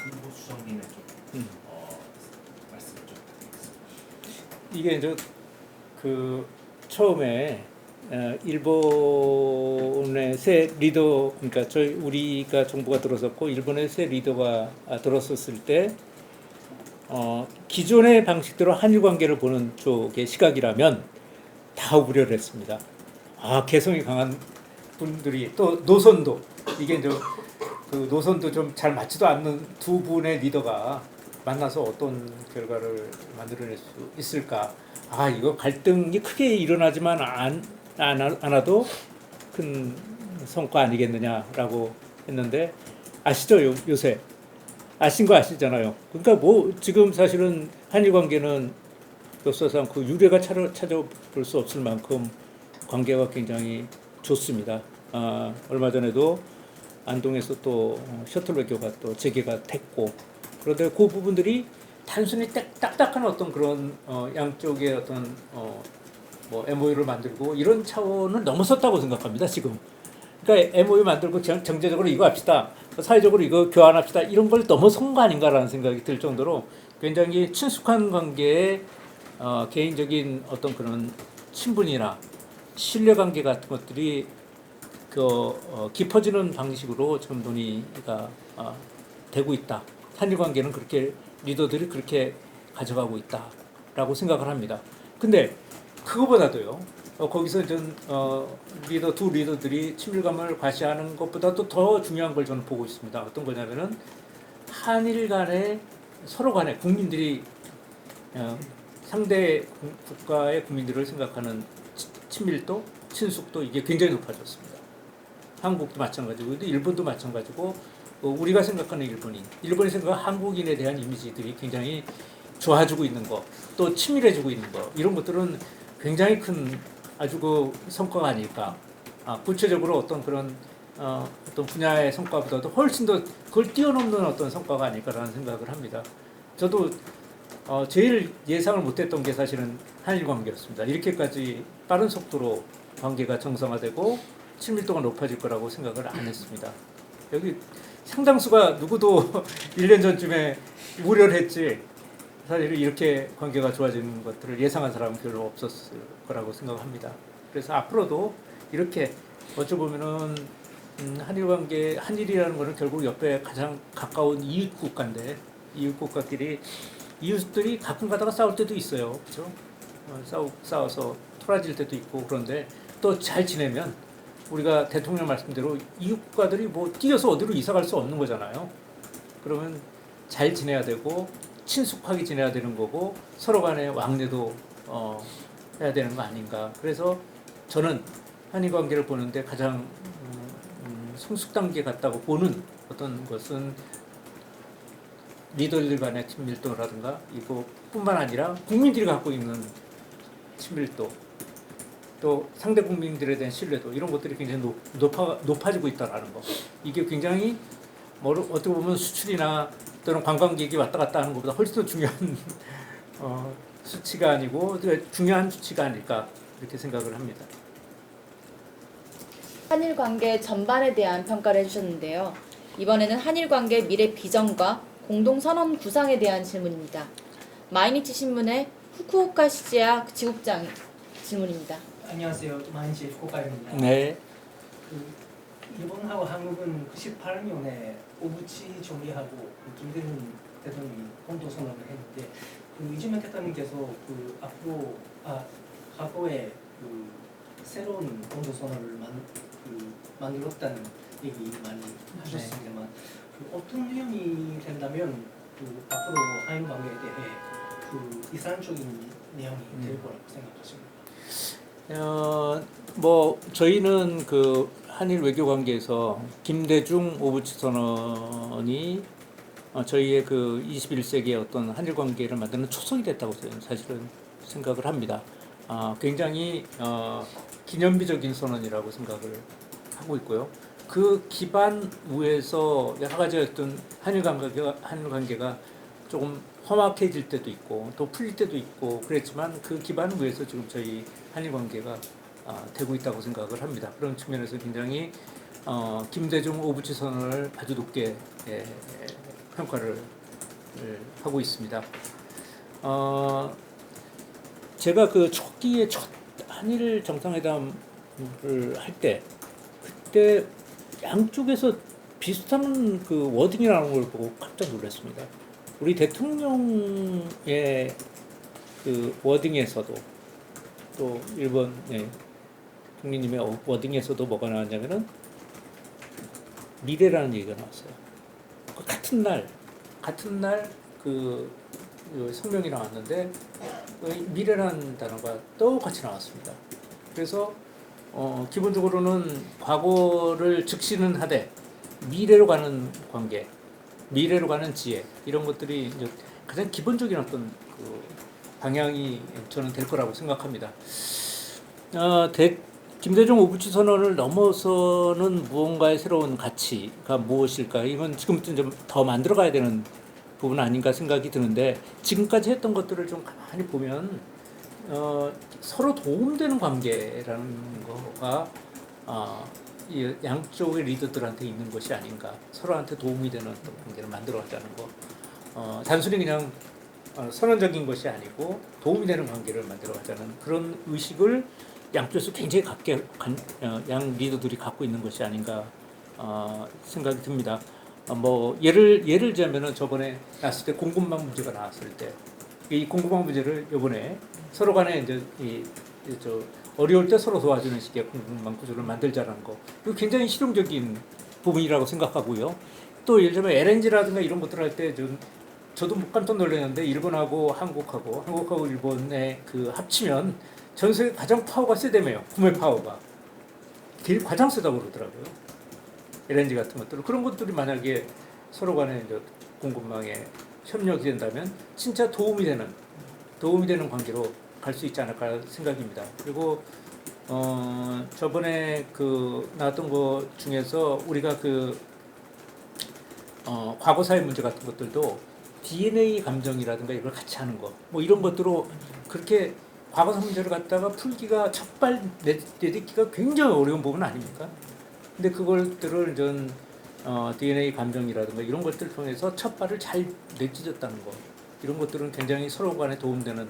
홍보 수석님의 좀 말씀을 좀 부탁드리겠습니다. 이게 이제 그 처음에 일본의 새 리더, 그러니까 우리가 정부가 들어섰고 일본의 새 리더가 들어섰을 때 기존의 방식대로 한일 관계를 보는 쪽의 시각이라면 다 우려를 했습니다. 개성이 강한 분들이 또 노선도, 이게 이제 그 노선도 좀 잘 맞지도 않는 두 분의 리더가 만나서 어떤 결과를 만들어낼 수 있을까? 이거 갈등이 크게 일어나지만 않아도 큰 성과 아니겠느냐라고 했는데, 아시죠? 요새 아신 거 아시잖아요. 그러니까 뭐 지금 사실은 한일 관계는 역사상 그 유례가 찾아볼 수 없을 만큼 관계가 굉장히 좋습니다. 얼마 전에도 안동에서 또 셔틀 외교가 또 재개가 됐고, 그런데 그 부분들이 단순히 딱딱한 어떤 그런 양쪽의 어떤 뭐 MOU를 만들고 이런 차원을 넘어섰다고 생각합니다. 지금. 그러니까 MOU 만들고 정제적으로 이거 합시다, 사회적으로 이거 교환합시다, 이런 걸 넘어선 거 아닌가라는 생각이 들 정도로 굉장히 친숙한 관계에 개인적인 어떤 그런 친분이나 신뢰관계 같은 것들이 깊어지는 방식으로 지금 논의가 되고 있다. 한일 관계는 그렇게 리더들이 그렇게 가져가고 있다라고 생각을 합니다. 근데 그거보다도요, 거기서 두 리더들이 친밀감을 과시하는 것보다도 더 중요한 걸 저는 보고 있습니다. 어떤 거냐면은 한일 간의 서로 간에 국민들이 상대 국가의 국민들을 생각하는 친밀도, 친숙도, 이게 굉장히 높아졌습니다. 한국도 마찬가지고 일본도 마찬가지고, 우리가 생각하는 일본이 생각하는 한국인에 대한 이미지들이 굉장히 좋아지고 있는 거, 또 친밀해지고 있는 거, 이런 것들은 굉장히 큰 아주 그 성과가 아닐까. 구체적으로 어떤 그런 어떤 분야의 성과보다도 훨씬 더 그걸 뛰어넘는 어떤 성과가 아닐까라는 생각을 합니다. 저도 제일 예상을 못했던 게 사실은 한일 관계였습니다. 이렇게까지 빠른 속도로 관계가 정상화되고 친밀도가 높아질 거라고 생각을 안 했습니다. 여기 상당수가 누구도 1년 전쯤에 우려를 했지, 사실 이렇게 관계가 좋아지는 것들을 예상한 사람은 별로 없었을 거라고 생각합니다. 그래서 앞으로도 이렇게 어찌 보면은 한일 관계, 한일이라는 것은 결국 옆에 가장 가까운 이웃 국가인데, 이웃 국가끼리 이웃들이 가끔 가다가 싸울 때도 있어요, 그렇죠? 싸워서 토라질 때도 있고. 그런데 또 잘 지내면 우리가 대통령 말씀대로 이웃 국가들이 뭐 뛰어서 어디로 이사 갈 수 없는 거잖아요. 그러면 잘 지내야 되고 친숙하게 지내야 되는 거고 서로 간의 왕래도 해야 되는 거 아닌가. 그래서 저는 한일 관계를 보는데 가장 성숙 단계 같다고 보는 어떤 것은 리더들 간의 친밀도라든가 이거뿐만 아니라 국민들이 갖고 있는 친밀도, 또 상대 국민들에 대한 신뢰도, 이런 것들이 굉장히 높아지고 있다는 거. 이게 굉장히 어떻게 보면 수출이나 또는 관광객이 왔다 갔다 하는 것보다 훨씬 더 중요한 수치가 아니고 중요한 수치가 아닐까 이렇게 생각을 합니다. 한일 관계 전반에 대한 평가를 해주셨는데요. 이번에는 한일 관계 미래 비전과 공동 선언 구상에 대한 질문입니다. 마이니치 신문의 후쿠오카 시지아 지국장 질문입니다. 안녕하세요. 마이니치 후쿠오카입니다. 네. 일본하고 한국은 98년에 오부치 총리하고 김대중 대통령이 공동 선언을 했는데 이재명 대통령께서 앞으로 과거에 새로운 공동 선언을 만들었다는 얘기 많이 하셨습니다만 어떤 내용이 된다면 앞으로 한일 관계에 대해 이상적인 내용이 될 거라고 생각하십니까? 뭐 저희는 한일 외교 관계에서 김대중 오부치 선언이 저희의 21세기의 어떤 한일 관계를 만드는 초석이 됐다고 저는 사실은 생각을 합니다. 굉장히 기념비적인 선언이라고 생각을 하고 있고요. 그 기반 위에서 여러 가지 어떤 한일 관계가 조금 험악해질 때도 있고 또 풀릴 때도 있고 그랬지만 그 기반 위에서 지금 저희 한일 관계가 되고 있다고 생각을 합니다. 그런 측면에서 굉장히 김대중 오부치 선언을 아주 높게 평가를 하고 있습니다. 제가 초기에 첫 한일 정상회담을 할 때 그때 양쪽에서 비슷한 워딩이라는 걸 보고 깜짝 놀랐습니다. 우리 대통령의 워딩에서도 또 일본 총리님의 워딩에서도 뭐가 나왔냐면은 미래라는 얘기가 나왔어요. 같은 날 성명이 나왔는데 미래라는 단어가 똑같이 나왔습니다. 그래서 기본적으로는 과거를 즉시는 하되 미래로 가는 관계, 미래로 가는 지혜, 이런 것들이 이제 가장 기본적인 어떤 방향이 저는 될 거라고 생각합니다. 김대중 오부치 선언을 넘어서는 무언가의 새로운 가치가 무엇일까? 이건 지금부터 좀 더 만들어가야 되는 부분 아닌가 생각이 드는데, 지금까지 했던 것들을 좀 가만히 보면 서로 도움되는 관계라는 거가 이 양쪽의 리더들한테 있는 것이 아닌가, 서로한테 도움이 되는 어떤 관계를 만들어가자는 거, 단순히 그냥 선언적인 것이 아니고 도움이 되는 관계를 만들어가자는 그런 의식을 양쪽에서 굉장히 양 리더들이 갖고 있는 것이 아닌가 생각이 듭니다. 뭐 예를 들자면은 저번에 나왔을 때 공급망 문제가 나왔을 때 이 공급망 문제를 이번에 서로 간에 이제 어려울 때 서로 도와주는 식의 공급망 구조를 만들자라는 거, 이거 굉장히 실용적인 부분이라고 생각하고요. 또 예를 들면 LNG라든가 이런 것들 할 때 저도 깜짝 놀랐는데 일본하고 한국하고 일본의 합치면 전 세계 가장 파워가 세다며요. 구매 파워가 가장 세다고 그러더라고요. LNG 같은 것들, 그런 것들이 만약에 서로 간에 이제 공급망에 협력이 된다면 진짜 도움이 되는 관계로 갈 수 있지 않을까 생각입니다. 그리고 저번에 나왔던 것 중에서 우리가 과거사의 문제 같은 것들도 DNA 감정이라든가 이걸 같이 하는 거, 뭐 이런 것들로 그렇게 과거사 문제를 갖다가 풀기가 첫발 내딛기가 굉장히 어려운 부분 아닙니까? 근데 그것들을 DNA 감정이라든가 이런 것들을 통해서 첫 발을 잘 내딛었다는 거, 이런 것들은 굉장히 서로 간에 도움되는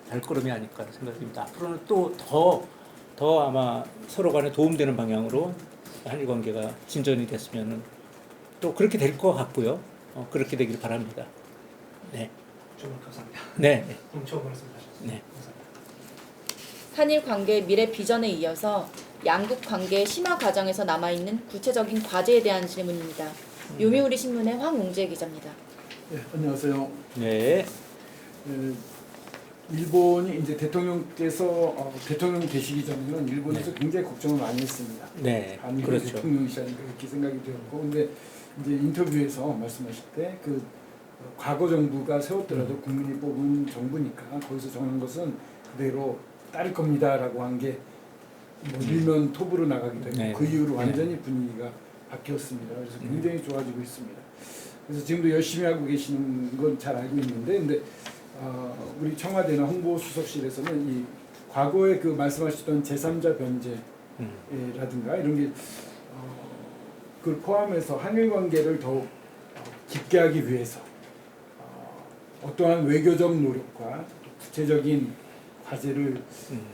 발걸음이 아닐까 생각합니다. 앞으로는 또 더 아마 서로 간에 도움되는 방향으로 한일 관계가 진전이 됐으면은 또 그렇게 될 것 같고요. 그렇게 되길 바랍니다. 네. 정말 감사합니다. 네. 좋은 말씀하셨습니다. 네. 감사합니다. 한일 관계 미래 비전에 이어서 양국 관계 심화 과정에서 남아있는 구체적인 과제에 대한 질문입니다. 요미우리 신문의 황웅재 기자입니다. 네, 안녕하세요. 네. 일본이 이제 대통령께서 대통령 되시기 전에는 일본에서 굉장히 걱정을 많이 했습니다. 네, 한일 그렇죠. 대통령이시 아닌가 그렇게 생각이 되었고, 근데 이제 인터뷰에서 말씀하실 때 그 과거 정부가 세웠더라도 국민이 뽑은 정부니까 거기서 정한 것은 그대로 따를 겁니다라고 한 게 뭐 일면 톱으로 나가기도 했고, 네. 그 이후로 네. 완전히 분위기가 바뀌었습니다. 그래서 굉장히 좋아지고 있습니다. 그래서 지금도 열심히 하고 계시는 건 잘 알고 있는데, 근데 우리 청와대나 홍보수석실에서는 이 과거에 그 말씀하셨던 제3자 변제라든가 이런 게 그걸 포함해서 한일 관계를 더욱 깊게 하기 위해서 어떠한 외교적 노력과 구체적인 과제를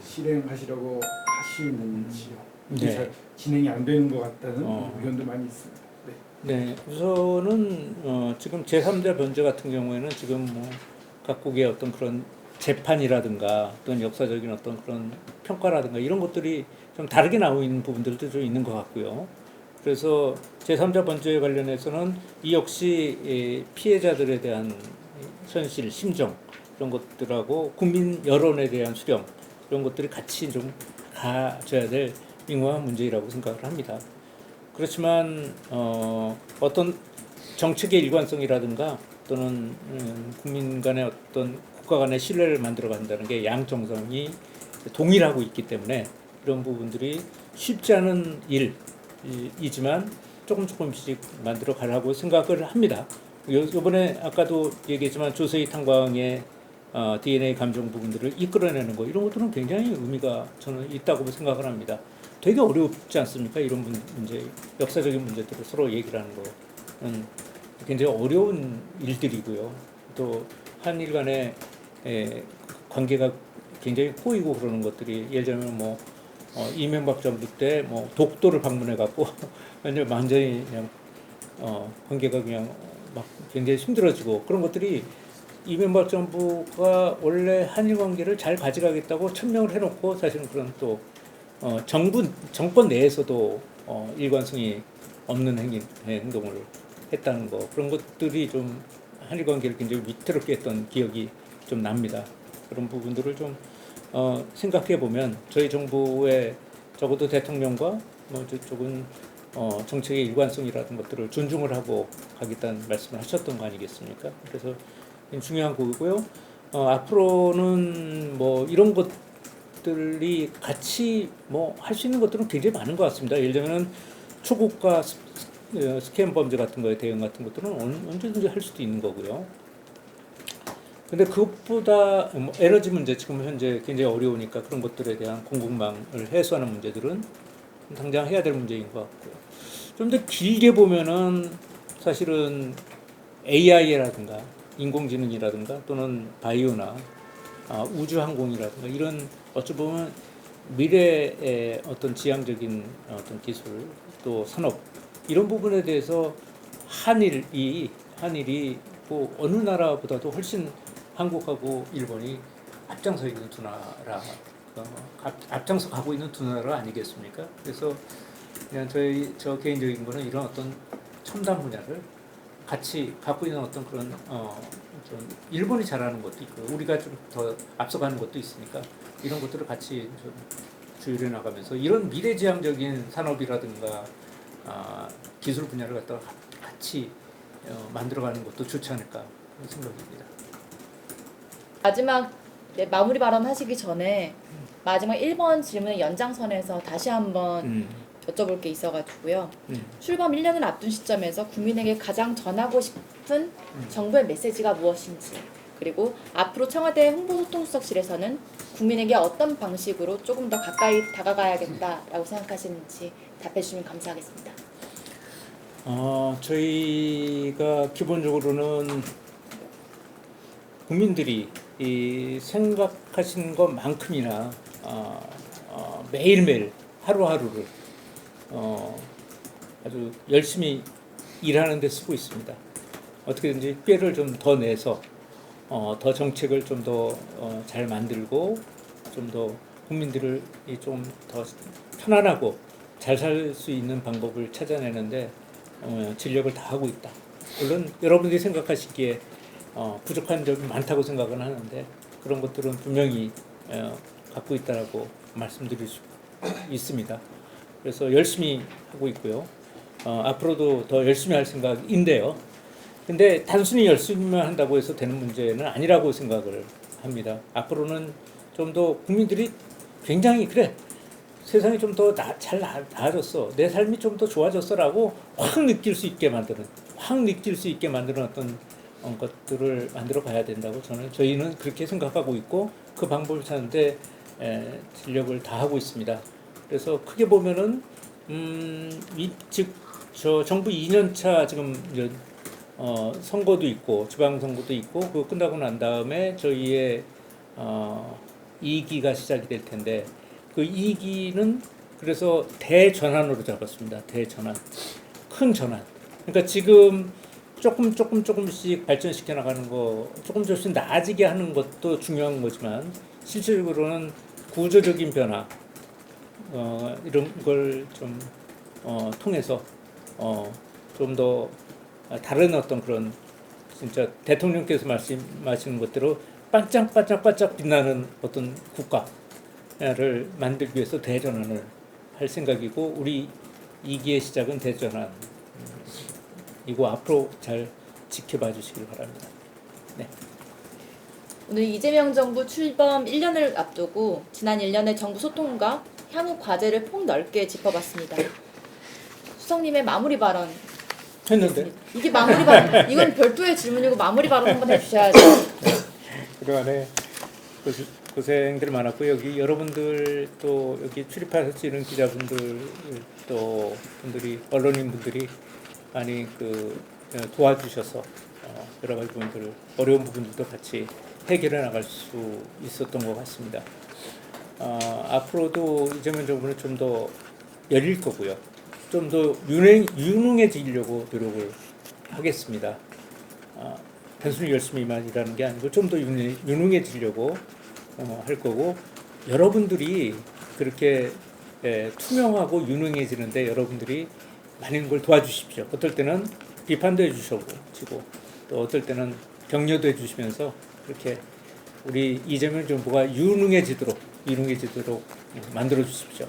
실행하시려고 하시는지요? 이게 네. 잘 진행이 안 되는 것 같다는 의견도 많이 있습니다. 네, 우선은 지금 제3자 변제 같은 경우에는 지금 뭐 각국의 어떤 그런 재판이라든가 어떤 역사적인 어떤 그런 평가라든가 이런 것들이 좀 다르게 나오고 있는 부분들도 좀 있는 것 같고요. 그래서 제3자 변제에 관련해서는 이 역시 피해자들에 대한 현실, 심정 이런 것들하고 국민 여론에 대한 수렴 이런 것들이 같이 좀 가져야 될 민감한 문제라고 생각을 합니다. 그렇지만 어떤 정책의 일관성이라든가 또는 국민 간의 어떤 국가 간의 신뢰를 만들어 간다는 게 양 정상이 동일하고 있기 때문에 이런 부분들이 쉽지 않은 일이지만 조금씩 만들어 가라고 생각을 합니다. 이번에 아까도 얘기했지만 조세희 탄광의 DNA 감정 부분들을 이끌어내는 거 이런 것들은 굉장히 의미가 저는 있다고 생각을 합니다. 되게 어렵지 않습니까? 이런 문제, 역사적인 문제들을 서로 얘기를 하는 거는 굉장히 어려운 일들이고요. 또 한일 간의 관계가 굉장히 꼬이고 그러는 것들이 예를 들면 뭐 이명박 정부 때 뭐 독도를 방문해 갖고 완전히 그냥 관계가 그냥 막 굉장히 힘들어지고 그런 것들이 이명박 정부가 원래 한일 관계를 잘 가져가겠다고 천명을 해놓고 사실은 그런 또 정권 내에서도 일관성이 없는 행동을 했다는 거 그런 것들이 좀 한일 관계를 굉장히 위태롭게 했던 기억이 좀 납니다. 그런 부분들을 좀 생각해 보면 저희 정부의 적어도 대통령과 뭐 저쪽은 정책의 일관성이라는 것들을 존중을 하고 가겠다는 말씀을 하셨던 거 아니겠습니까? 그래서 중요한 거고요. 앞으로는 뭐 이런 것들이 같이 뭐 할 수 있는 것들은 굉장히 많은 것 같습니다. 예를 들면 초고가 스캠 범죄 같은 거에 대응 같은 것들은 언제든지 할 수도 있는 거고요. 근데 그것보다 뭐 에너지 문제 지금 현재 굉장히 어려우니까 그런 것들에 대한 공급망을 해소하는 문제들은 당장 해야 될 문제인 것 같고요. 좀 더 길게 보면은 사실은 AI라든가 인공지능이라든가 또는 바이오나 우주항공이라든가 이런 어찌 보면 미래의 어떤 지향적인 어떤 기술 또 산업 이런 부분에 대해서 한일이 뭐 어느 나라보다도 훨씬 한국하고 일본이 앞장서 있는 두 나라, 앞장서 가고 있는 두 나라 아니겠습니까? 그래서 그냥 저 개인적인 거는 이런 어떤 첨단 분야를 같이 갖고 있는 어떤 그런 좀 일본이 잘하는 것도 있고 우리가 좀 더 앞서가는 것도 있으니까 이런 것들을 같이 좀 조율해 나가면서 이런 미래지향적인 산업이라든가 기술 분야를 갖다가 같이 만들어가는 것도 좋지 않을까 생각입니다. 마지막 마무리 발언 하시기 전에 마지막 1번 질문의 연장선에서 다시 한번 여쭤볼 게 있어가지고요. 출범 1년을 앞둔 시점에서 국민에게 가장 전하고 싶은 정부의 메시지가 무엇인지 그리고 앞으로 청와대 홍보소통수석실에서는 국민에게 어떤 방식으로 조금 더 가까이 다가가야겠다라고 생각하시는지 답해 주시면 감사하겠습니다. 저희가 기본적으로는 국민들이 이 생각하신 것만큼이나 매일매일 하루하루를 아주 열심히 일하는 데 쓰고 있습니다. 어떻게든지 꾀를 좀 더 내서 더 정책을 좀 더 잘 만들고 좀 더 국민들을 좀 더 편안하고 잘 살 수 있는 방법을 찾아내는데 진력을 다하고 있다. 물론 여러분들이 생각하시기에 부족한 점이 많다고 생각은 하는데 그런 것들은 분명히 갖고 있다라고 말씀드릴 수 있습니다. 그래서 열심히 하고 있고요. 앞으로도 더 열심히 할 생각인데요. 근데 단순히 열심히만 한다고 해서 되는 문제는 아니라고 생각을 합니다. 앞으로는 좀 더 국민들이 굉장히 그래 세상이 좀 더 잘 나아졌어, 내 삶이 좀 더 좋아졌어라고 확 느낄 수 있게 만드는 어떤 것들을 만들어 가야 된다고 저희는 그렇게 생각하고 있고 그 방법을 찾는데 진력을 다하고 있습니다. 그래서 크게 보면은 저 정부 2년차 지금 선거도 있고 지방선거도 있고 그거 끝나고 난 다음에 저희의 2기가 시작이 될 텐데 그 2기는 그래서 대전환으로 잡았습니다. 대전환, 큰 전환. 그러니까 지금 조금씩 발전시켜 나가는 거, 조금씩 나아지게 하는 것도 중요한 거지만 실질적으로는 구조적인 변화 이런 걸 좀 통해서 좀 더 다른 어떤 그런 진짜 대통령께서 말씀하시는 것대로 반짝반짝 빛나는 어떤 국가를 만들기 위해서 대전환을 할 생각이고 우리 2기의 시작은 대전환이고 앞으로 잘 지켜봐 주시길 바랍니다. 네. 오늘 이재명 정부 출범 1년을 앞두고 지난 1년의 정부 소통과 향후 과제를 폭넓게 짚어봤습니다. 수석님의 마무리 발언 했는데 이게 마무리 발언 이건 별도의 질문이고 마무리 발언 한번 해주셔야죠. 그동안에 고생들 많았고 여기 여러분들 또 여기 출입하시는 기자분들 또 분들이 언론인분들이 많이 도와주셔서 여러 가지 부분들 어려운 부분들도 같이 해결해 나갈 수 있었던 것 같습니다. 앞으로도 이재명 정부는 좀 더 열릴 거고요. 좀 더 유능해지려고 노력을 하겠습니다. 단순히 열심히만 일하는 게 아니고 좀 더 유능해지려고 할 거고 여러분들이 그렇게 투명하고 유능해지는데 여러분들이 많은 걸 도와주십시오. 어떨 때는 비판도 해주시고 또 어떨 때는 격려도 해주시면서 그렇게 우리 이재명 정부가 유능해지도록 만들어 주십시오.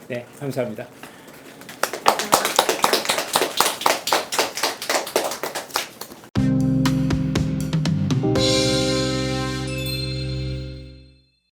네, 감사합니다.